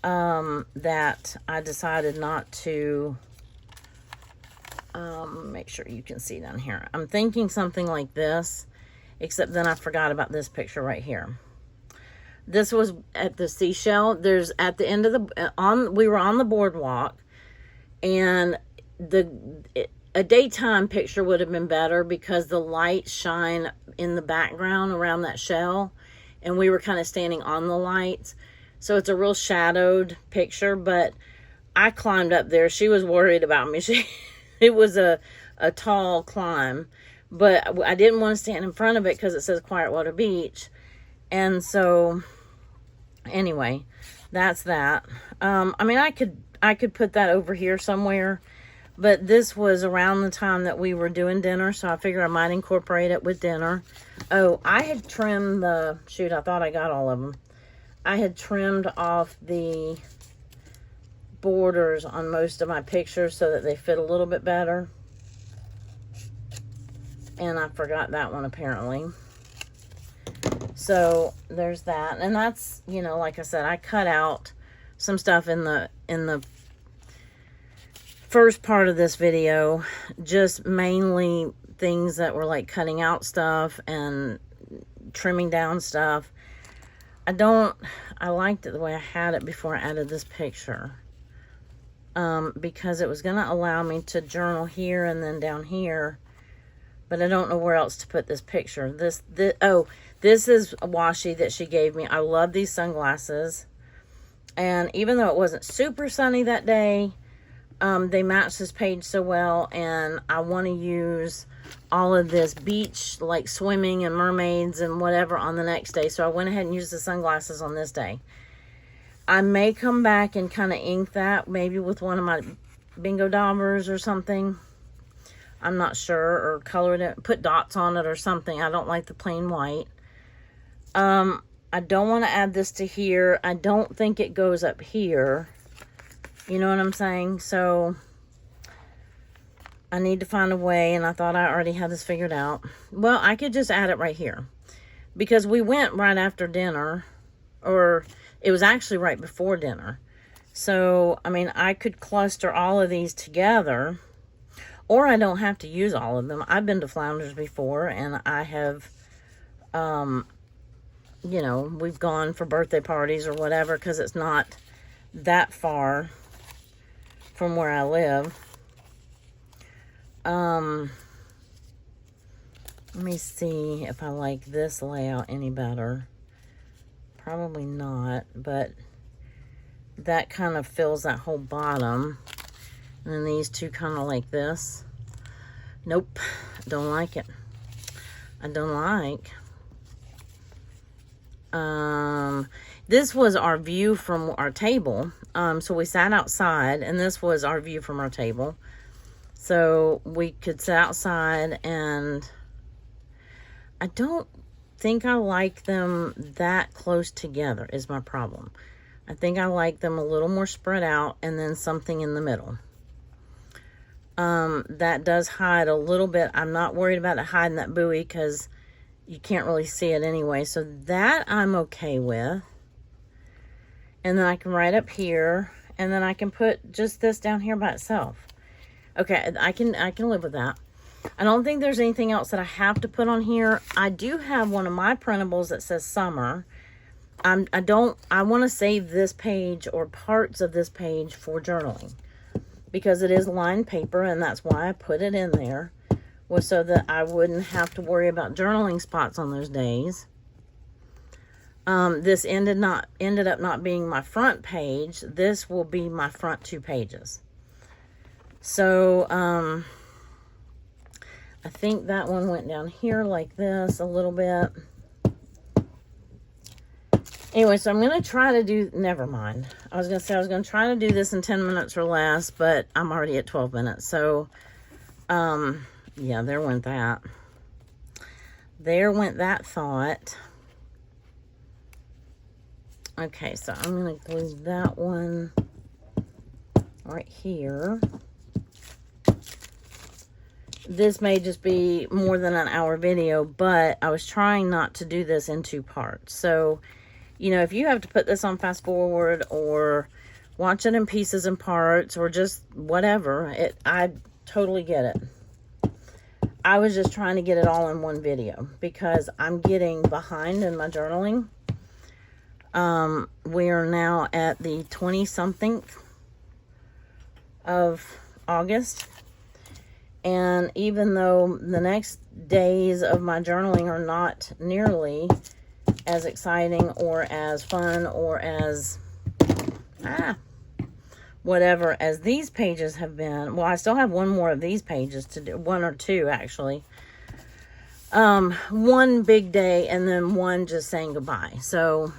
that I decided not to make sure you can see down here. I'm thinking something like this, except then I forgot about this picture right here. This was at the seashell. There's at the end of the, we were on the boardwalk, and a daytime picture would have been better because the lights shine in the background around that shell, and we were kind of standing on the lights. So it's a real shadowed picture, but I climbed up there. She was worried about me. It was a tall climb, but I didn't want to stand in front of it because it says Quiet Water Beach. And so anyway, that's that. I mean, I could put that over here somewhere, but this was around the time that we were doing dinner, so I figured I might incorporate it with dinner. Oh, I had trimmed the, shoot, I thought I got all of them. I had trimmed off the borders on most of my pictures so that they fit a little bit better. And I forgot that one apparently. So there's that. And that's, you know, like I said, I cut out some stuff in the first part of this video, just mainly things that were like cutting out stuff and trimming down stuff. I liked it the way I had it before I added this picture. Because it was going to allow me to journal here and then down here. But I don't know where else to put this picture. This is a washi that she gave me. I love these sunglasses. And even though it wasn't super sunny that day, they matched this page so well. And I want to use all of this beach, like swimming and mermaids and whatever on the next day. So I went ahead and used the sunglasses on this day. I may come back and kind of ink that, maybe with one of my bingo daubers or something. I'm not sure, or color it, put dots on it or something. I don't like the plain white. I don't want to add this to here. I don't think it goes up here. You know what I'm saying? So I need to find a way, and I thought I already had this figured out. Well, I could just add it right here because we went right after dinner, or it was actually right before dinner. So, I mean, I could cluster all of these together, or I don't have to use all of them. I've been to Flounders before, and I have, you know, we've gone for birthday parties or whatever because it's not that far from where I live. Let me see if I like this layout any better. Probably not, but that kind of fills that whole bottom. And then these two kind of like this. Nope, don't like it. I don't like. This was our view from our table. So we sat outside, and this was our view from our table. So we could sit outside, and I don't think I like them that close together is my problem. I think I like them a little more spread out and then something in the middle. That does hide a little bit. I'm not worried about it hiding that buoy because you can't really see it anyway. So that I'm okay with. And then I can write up here, and then I can put just this down here by itself. Okay, I can live with that. I don't think there's anything else that I have to put on here. I do have one of my printables that says summer. I want to save this page or parts of this page for journaling because it is lined paper, and that's why I put it in there, was so that I wouldn't have to worry about journaling spots on those days. This ended up not being my front page. This will be my front 2 pages. So, I think that one went down here like this a little bit. Anyway, so I'm going to try to do, never mind. I was going to say I was going to try to do this in 10 minutes or less, but I'm already at 12 minutes. So, yeah, there went that. There went that thought. Okay, so I'm going to glue that one right here. This may just be more than an hour video, but I was trying not to do this in 2 parts. So, you know, if you have to put this on fast forward or watch it in pieces and parts or just whatever, I totally get it. I was just trying to get it all in one video because I'm getting behind in my journaling. We are now at the 20-something of August. And even though the next days of my journaling are not nearly as exciting or as fun or as, whatever as these pages have been. Well, I still have one more of these pages to do, 1 or 2 actually. One big day and then one just saying goodbye. So,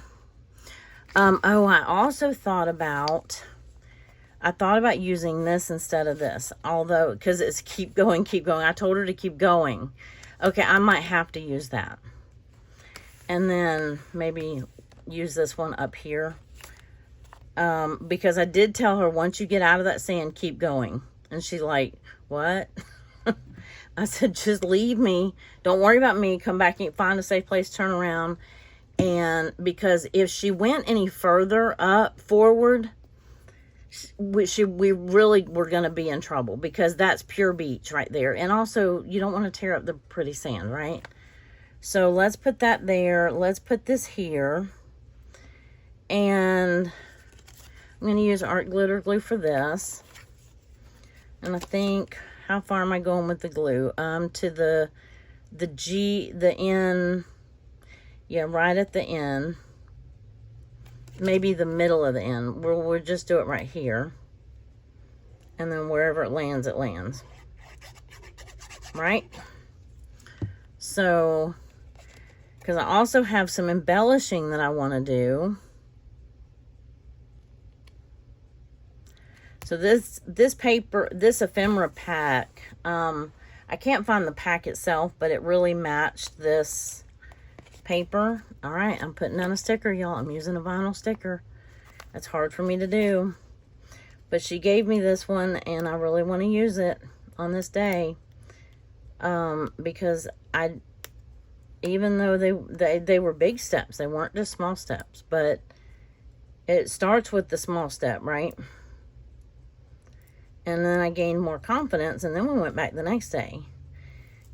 oh, I also thought about using this instead of this, although, because it's keep going. I told her to keep going. Okay, I might have to use that. And then maybe use this one up here. Because I did tell her, once you get out of that sand, keep going. And she's like, what? I said, just leave me. Don't worry about me. Come back and find a safe place, turn around. And because if she went any further forward, we really were going to be in trouble because that's pure beach right there. And also, you don't want to tear up the pretty sand, right? So let's put that there. Let's put this here. And I'm going to use art glitter glue for this. And I think, how far am I going with the glue? To the end. Yeah, right at the end. Maybe the middle of the end. We'll just do it right here. And then wherever it lands, it lands. Right? So, because I also have some embellishing that I want to do. So this paper, this ephemera pack, I can't find the pack itself, but it really matched this paper. All right, I'm putting down a sticker, y'all. I'm using a vinyl sticker. That's hard for me to do. But she gave me this one, and I really want to use it on this day. Because even though they were big steps, they weren't just small steps, but it starts with the small step, right? And then I gained more confidence, and then we went back the next day.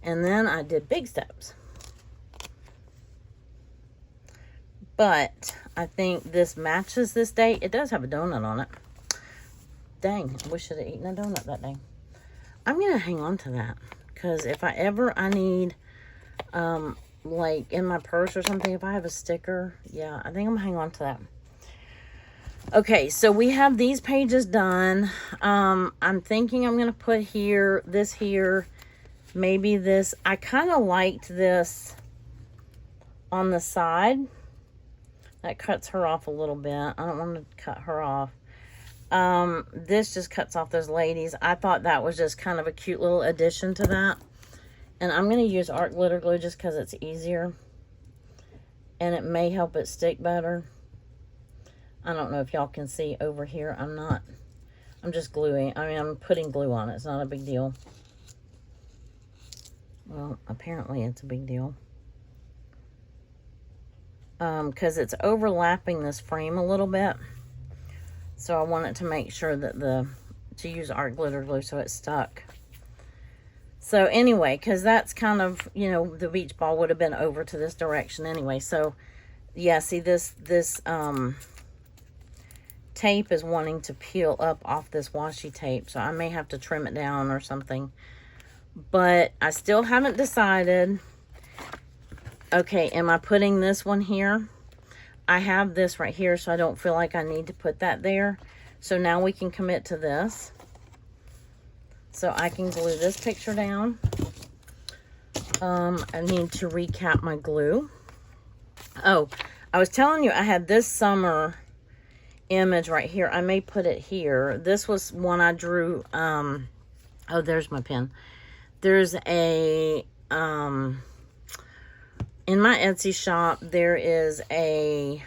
And then I did big steps. But I think this matches this day. It does have a donut on it. Dang, I wish I'd have eaten a donut that day. I'm going to hang on to that. Because if I need like in my purse or something. If I have a sticker, yeah, I think I'm gonna hang on to that. Okay, so we have these pages done. I'm thinking I'm gonna put this here, maybe this. I kind of liked this on the side. That cuts her off a little bit. I don't want to cut her off. This just cuts off those ladies. I thought that was just kind of a cute little addition to that. And I'm going to use art glitter glue just because it's easier. And it may help it stick better. I don't know if y'all can see over here. I'm just gluing. I mean, I'm putting glue on it. It's not a big deal. Well, apparently it's a big deal. Because it's overlapping this frame a little bit. So I wanted to make sure that to use art glitter glue so it's stuck. So anyway, because that's kind of, you know, the beach ball would have been over to this direction anyway. So yeah, see this tape is wanting to peel up off this washi tape. So I may have to trim it down or something. But I still haven't decided. Okay, am I putting this one here? I have this right here, so I don't feel like I need to put that there. So now we can commit to this. So I can glue this picture down. I need to recap my glue. Oh, I was telling you I had this summer image right here. I may put it here. This was one I drew. Oh, there's my pen. There's a... in my Etsy shop, there is a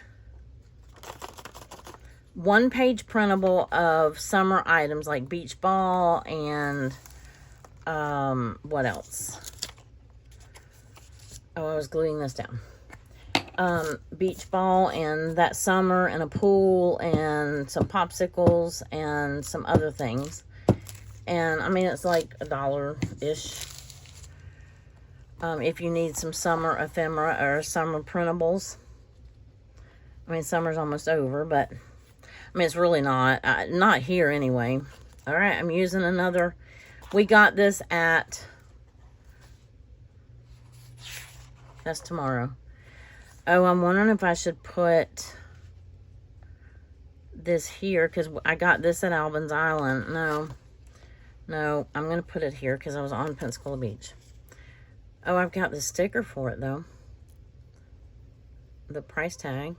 one-page printable of summer items like beach ball and what else? Oh, I was gluing this down. Beach ball and that summer and a pool and some popsicles and some other things. And I mean, it's like $1-ish. If you need some summer ephemera or summer printables. I mean, summer's almost over, but I mean, it's really not. Not here anyway. All right, I'm using another. We got this at... That's tomorrow. Oh, I'm wondering if I should put this here because I got this at Albans Island. No, I'm going to put it here because I was on Pensacola Beach. Oh, I've got the sticker for it, though. The price tag.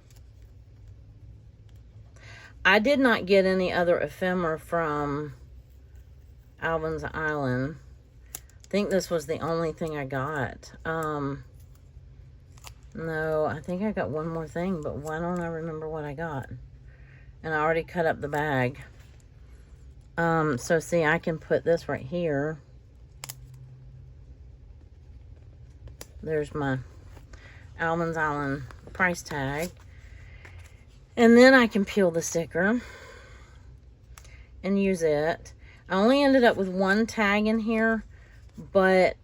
I did not get any other ephemera from Albans Island. I think this was the only thing I got. No, I think I got one more thing, but why don't I remember what I got? And I already cut up the bag. So see, I can put this right here. There's my Albans Island price tag. And then I can peel the sticker and use it. I only ended up with one tag in here, but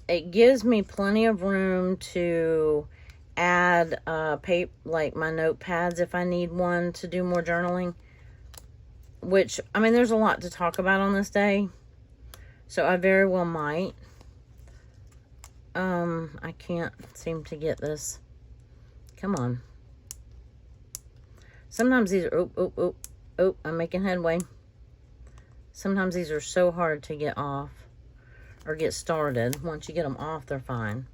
it gives me plenty of room to add paper, like my notepads if I need one to do more journaling. Which, I mean, there's a lot to talk about on this day, so I very well might. I can't seem to get this. Come on. Sometimes these are, oh, I'm making headway. Sometimes these are so hard to get off or get started. Once you get them off, they're fine.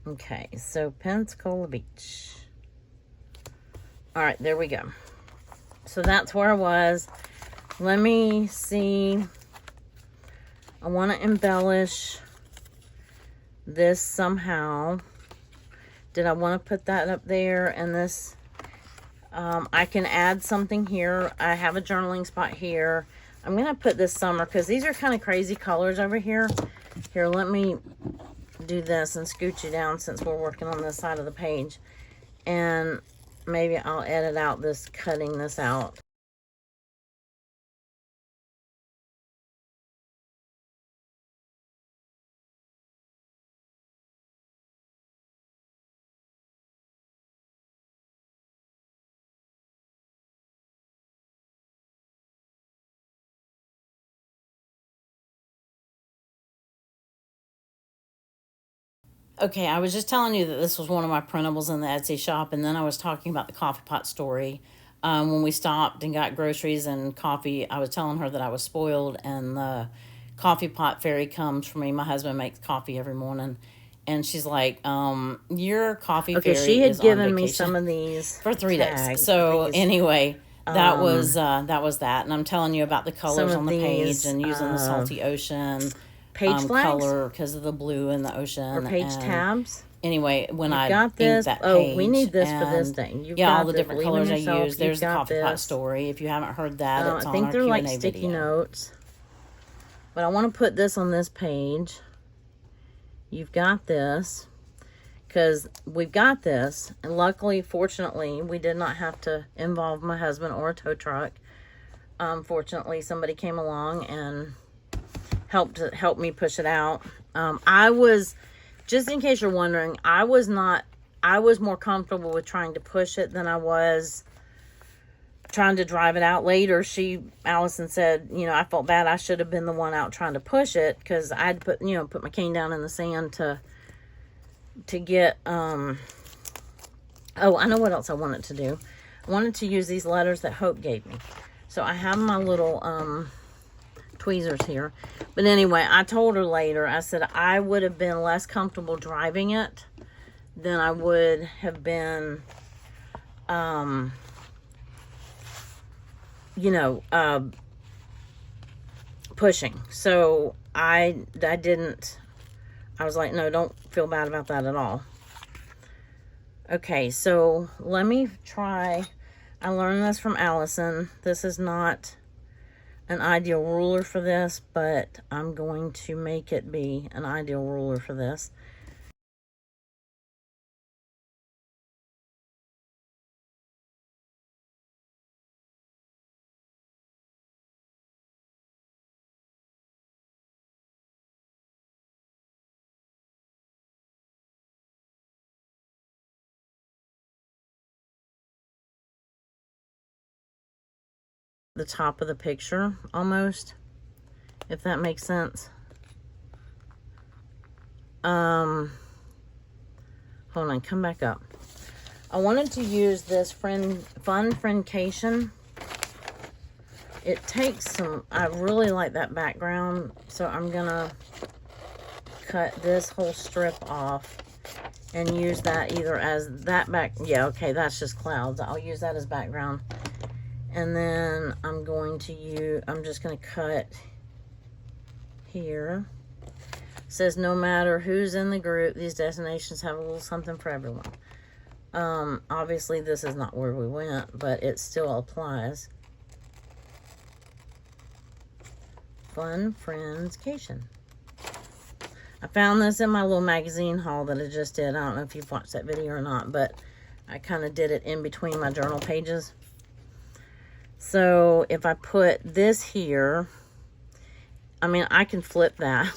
Okay, so Pensacola Beach. All right, there we go. So that's where I was. Let me see. I want to embellish this somehow. Did I want to put that up there? And this, I can add something here. I have a journaling spot here. I'm going to put this summer because these are kind of crazy colors over here. Here, let me do this and scoot you down since we're working on this side of the page. And maybe I'll edit out this, cutting this out. Okay, I was just telling you that this was one of my printables in the Etsy shop, and then I was talking about the coffee pot story. When we stopped and got groceries and coffee, I was telling her that I was spoiled, and the coffee pot fairy comes for me. My husband makes coffee every morning, and she's like, your coffee Okay, fairy she had is on given me vacation some of these for 3 days. tags, So these, anyway, that was that. And I'm telling you about the colors some on of the page these, and using the salty ocean page flags color because of the blue in the ocean. or page and tabs. anyway, when I Got this. inked that Oh, page, we need this for this and thing. You've yeah, got all the this. different Believe in colors I yourself. use. There's the You've got coffee pot this. story. If you haven't heard that, it's I on think our they're Q&A like sticky video. notes. But I want to put this on this page. You've got this. Because we've got this. And luckily, fortunately, we did not have to involve my husband or a tow truck. Fortunately, somebody came along and helped me push it out. I was, just in case you're wondering, I was more comfortable with trying to push it than I was trying to drive it out. Later, Allison said, you know, I felt bad. I should have been the one out trying to push it because I'd put my cane down in the sand to get, oh, I know what else I wanted to do. I wanted to use these letters that Hope gave me. So I have my little, tweezers here. But anyway, I told her later, I said I would have been less comfortable driving it than I would have been, pushing. So I was like, no, don't feel bad about that at all. Okay, so let me try. I learned this from Allison. This is not an ideal ruler for this, but I'm going to make it be an ideal ruler for this. The top of the picture almost, if that makes sense. Hold on, come back up. I wanted to use this fun Friendcation. It takes some, I really like that background, so I'm gonna cut this whole strip off and use that either as that yeah, okay, that's just clouds. I'll use that as background. And then I'm just going to cut here. It says, no matter who's in the group, these destinations have a little something for everyone. Obviously, this is not where we went, but it still applies. Fun Friendscation. I found this in my little magazine haul that I just did. I don't know if you've watched that video or not, but I kind of did it in between my journal pages. So if I put this here, I mean, I can flip that.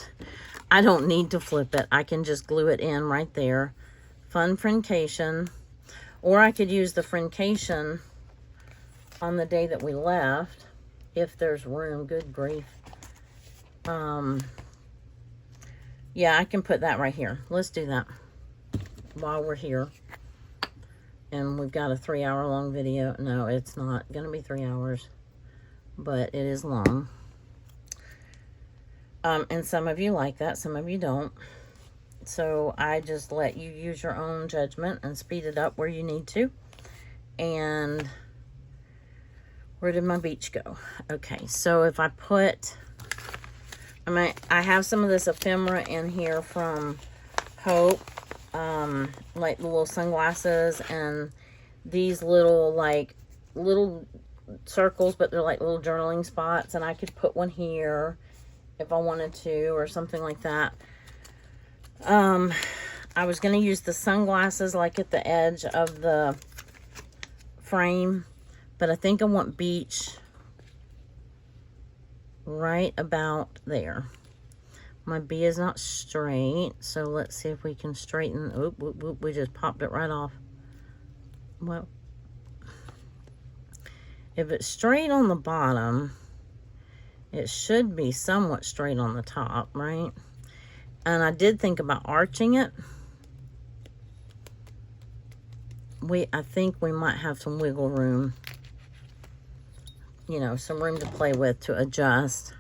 I don't need to flip it. I can just glue it in right there. Fun Friendcation. Or I could use the Friendcation on the day that we left, if there's room. Good grief. Yeah, I can put that right here. Let's do that while we're here. And we've got a 3-hour-long video. No, it's not going to be 3 hours, but it is long. And some of you like that, some of you don't. So I just let you use your own judgment and speed it up where you need to. And where did my beach go? Okay, so if I put, I have some of this ephemera in here from Hope. Like the little sunglasses and these little circles, but they're like little journaling spots, and I could put one here if I wanted to, or something like that. I was going to use the sunglasses like at the edge of the frame, but I think I want beach right about there. My B is not straight, so let's see if we can straighten. Oop, oop, oop, we just popped it right off. Well, if it's straight on the bottom, it should be somewhat straight on the top, right? And I did think about arching it, I think we might have some wiggle room, you know, some room to play with, to adjust.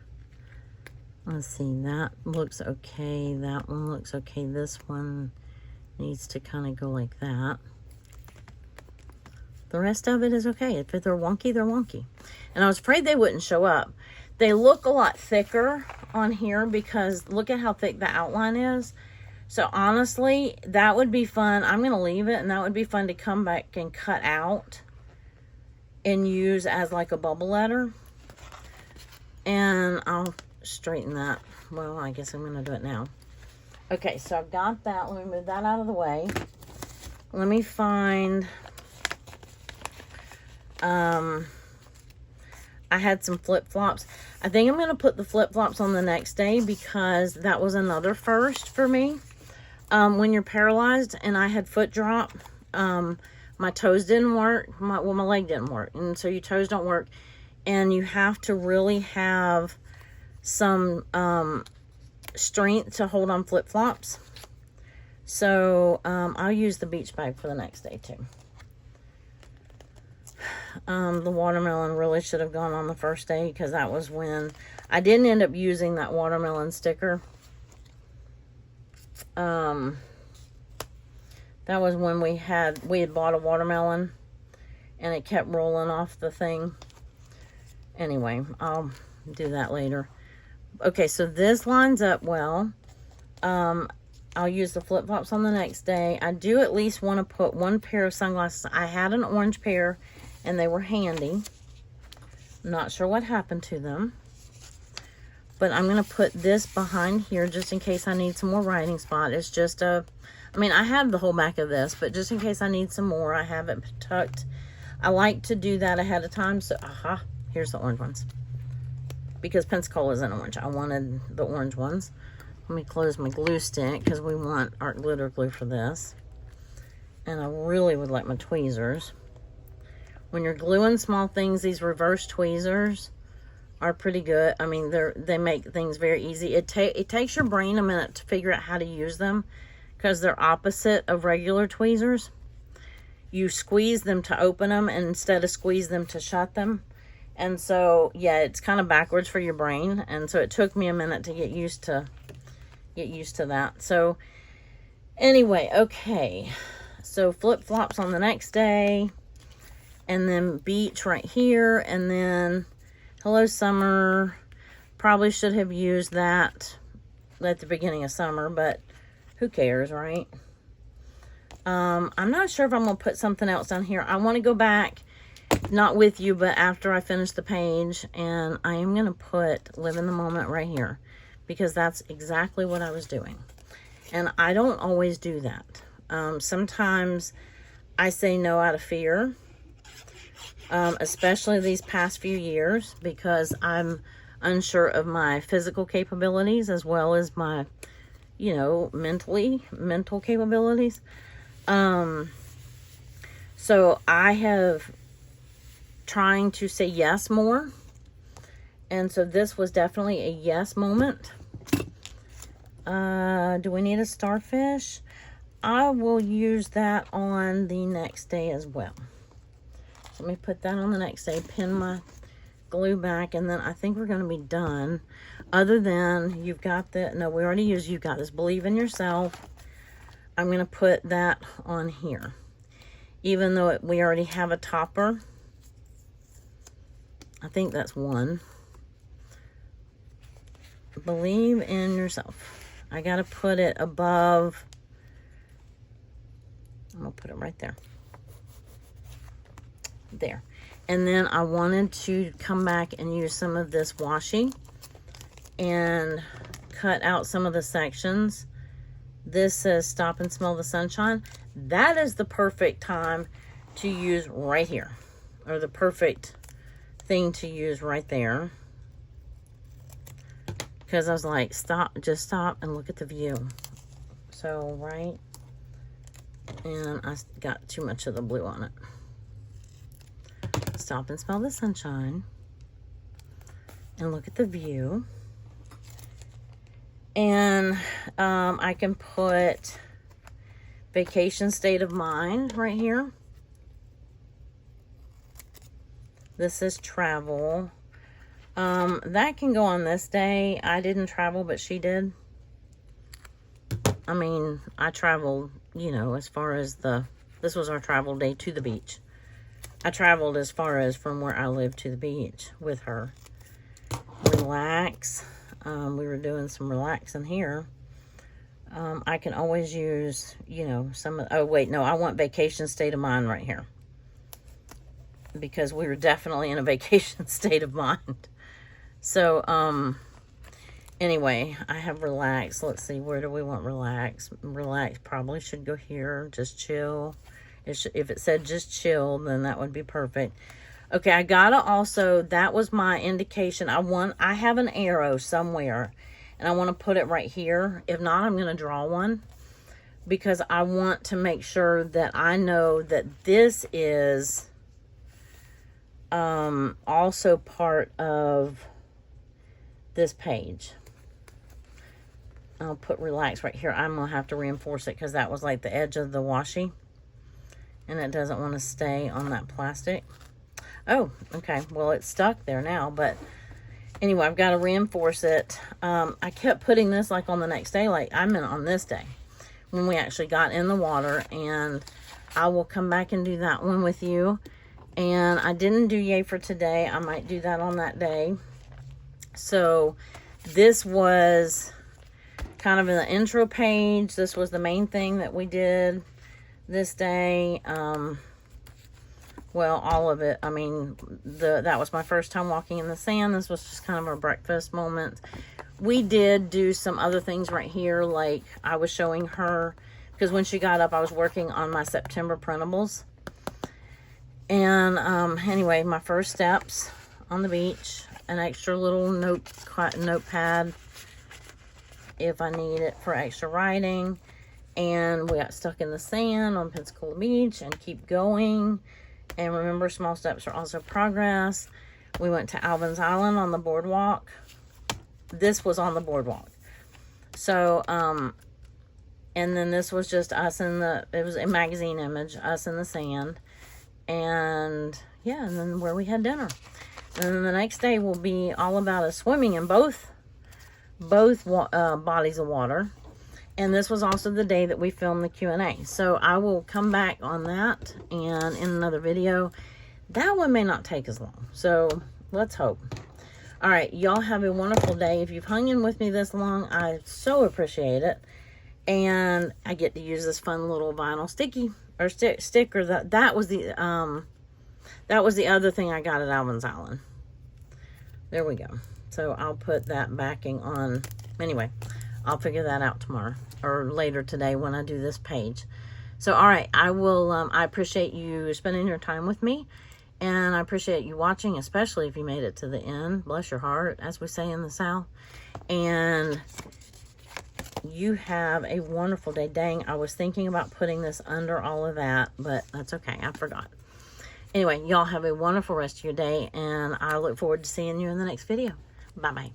Let's see, that looks okay. That one looks okay. This one needs to kind of go like that. The rest of it is okay. If they're wonky, they're wonky. And I was afraid they wouldn't show up. They look a lot thicker on here because look at how thick the outline is. So honestly, that would be fun. I'm going to leave it, and that would be fun to come back and cut out and use as like a bubble letter. And I'll straighten that. Well, I guess I'm going to do it now. Okay, so I've got that. Let me move that out of the way. Let me find... I had some flip-flops. I think I'm going to put the flip-flops on the next day because that was another first for me. When you're paralyzed and I had foot drop, my toes didn't work. My leg didn't work. And so your toes don't work. And you have to really have some strength to hold on flip-flops. So I'll use the beach bag for the next day too. The watermelon really should have gone on the first day because that was when I didn't end up using that watermelon sticker. That was when we had bought a watermelon and it kept rolling off the thing. Anyway, I'll do that later. Okay, so this lines up well. I'll use the flip-flops on the next day. I do at least want to put one pair of sunglasses. I had an orange pair and they were handy. Not sure what happened to them. But I'm going to put this behind here just in case I need some more writing spot. It's just I mean, I have the whole back of this, but just in case I need some more, I have it tucked. I like to do that ahead of time. So, here's the orange ones. Because Pensacola isn't orange. I wanted the orange ones. Let me close my glue stick because we want art glitter glue for this. And I really would like my tweezers. When you're gluing small things, these reverse tweezers are pretty good. I mean, they make things very easy. It takes your brain a minute to figure out how to use them because they're opposite of regular tweezers. You squeeze them to open them instead of squeeze them to shut them. And so, yeah, it's kind of backwards for your brain. And so it took me a minute to get used to that. So anyway, okay. So flip-flops on the next day. And then beach right here. And then hello summer. Probably should have used that at the beginning of summer, but who cares, right? I'm not sure if I'm going to put something else down here. I want to go back, not with you, but after I finish the page. And I am going to put live in the moment right here. Because that's exactly what I was doing. And I don't always do that. Sometimes I say no out of fear. Especially these past few years. Because I'm unsure of my physical capabilities. As well as my, you know, mental capabilities. So I have trying to say yes more. And so this was definitely a yes moment. Do we need a starfish? I will use that on the next day as well. So let me put that on the next day, pin my glue back, and then I think we're going to be done. Other than you've got the, no, we already used you got this, believe in yourself. I'm going to put that on here. Even though we already have a topper. I think that's one. Believe in yourself. I got to put it above. I'm going to put it right there. There. And then I wanted to come back and use some of this washi and cut out some of the sections. This says stop and smell the sunshine. That is the perfect time to use right here. Or the perfect thing to use right there. Because I was like, just stop and look at the view. So, right. And I got too much of the blue on it. Stop and smell the sunshine. And look at the view. And I can put vacation state of mind right here. This is travel. That can go on this day. I didn't travel, but she did. I mean, I traveled, you know, as far as this was our travel day to the beach. I traveled as far as from where I live to the beach with her. Relax. We were doing some relaxing here. I can always use, you know, oh wait, no, I want vacation state of mind right here. Because we were definitely in a vacation state of mind. So, anyway, I have relax. Let's see, where do we want relax? Relax probably should go here. Just chill. If it said just chill, then that would be perfect. Okay, I gotta also, that was my indication. I have an arrow somewhere, and I want to put it right here. If not, I'm going to draw one, because I want to make sure that I know that this is also part of this page. I'll put relax right here. I'm going to have to reinforce it because that was like the edge of the washi, and it doesn't want to stay on that plastic. Oh, okay. Well, it's stuck there now, but anyway, I've got to reinforce it. I kept putting this like on the next day, like I meant on this day when we actually got in the water, and I will come back and do that one with you. And I didn't do yay for today. I might do that on that day. So this was kind of in the intro page. This was the main thing that we did this day. Well, all of it. I mean, that was my first time walking in the sand. This was just kind of our breakfast moment. We did do some other things right here, like I was showing her, because when she got up, I was working on my September printables. And anyway, my first steps on the beach, an extra little notepad if I need it for extra writing. And we got stuck in the sand on Pensacola Beach and keep going. And remember, small steps are also progress. We went to Alvin's Island on the boardwalk. This was on the boardwalk. So, and then this was just us it was a magazine image, us in the sand. And yeah, and then where we had dinner. And then the next day will be all about us swimming in both bodies of water. And this was also the day that we filmed the Q&A. So I will come back on that and in another video. That one may not take as long. So let's hope. All right, y'all have a wonderful day. If you've hung in with me this long, I so appreciate it. And I get to use this fun little vinyl sticky or sticker. That was the other thing I got at Alvin's Island. There we go. So I'll put that backing on. Anyway, I'll figure that out tomorrow or later today when I do this page. So, all right, I will, I appreciate you spending your time with me, and I appreciate you watching, especially if you made it to the end. Bless your heart, as we say in the South. And you have a wonderful day. Dang, I was thinking about putting this under all of that, but that's okay. I forgot. Anyway, y'all have a wonderful rest of your day, and I look forward to seeing you in the next video. Bye-bye.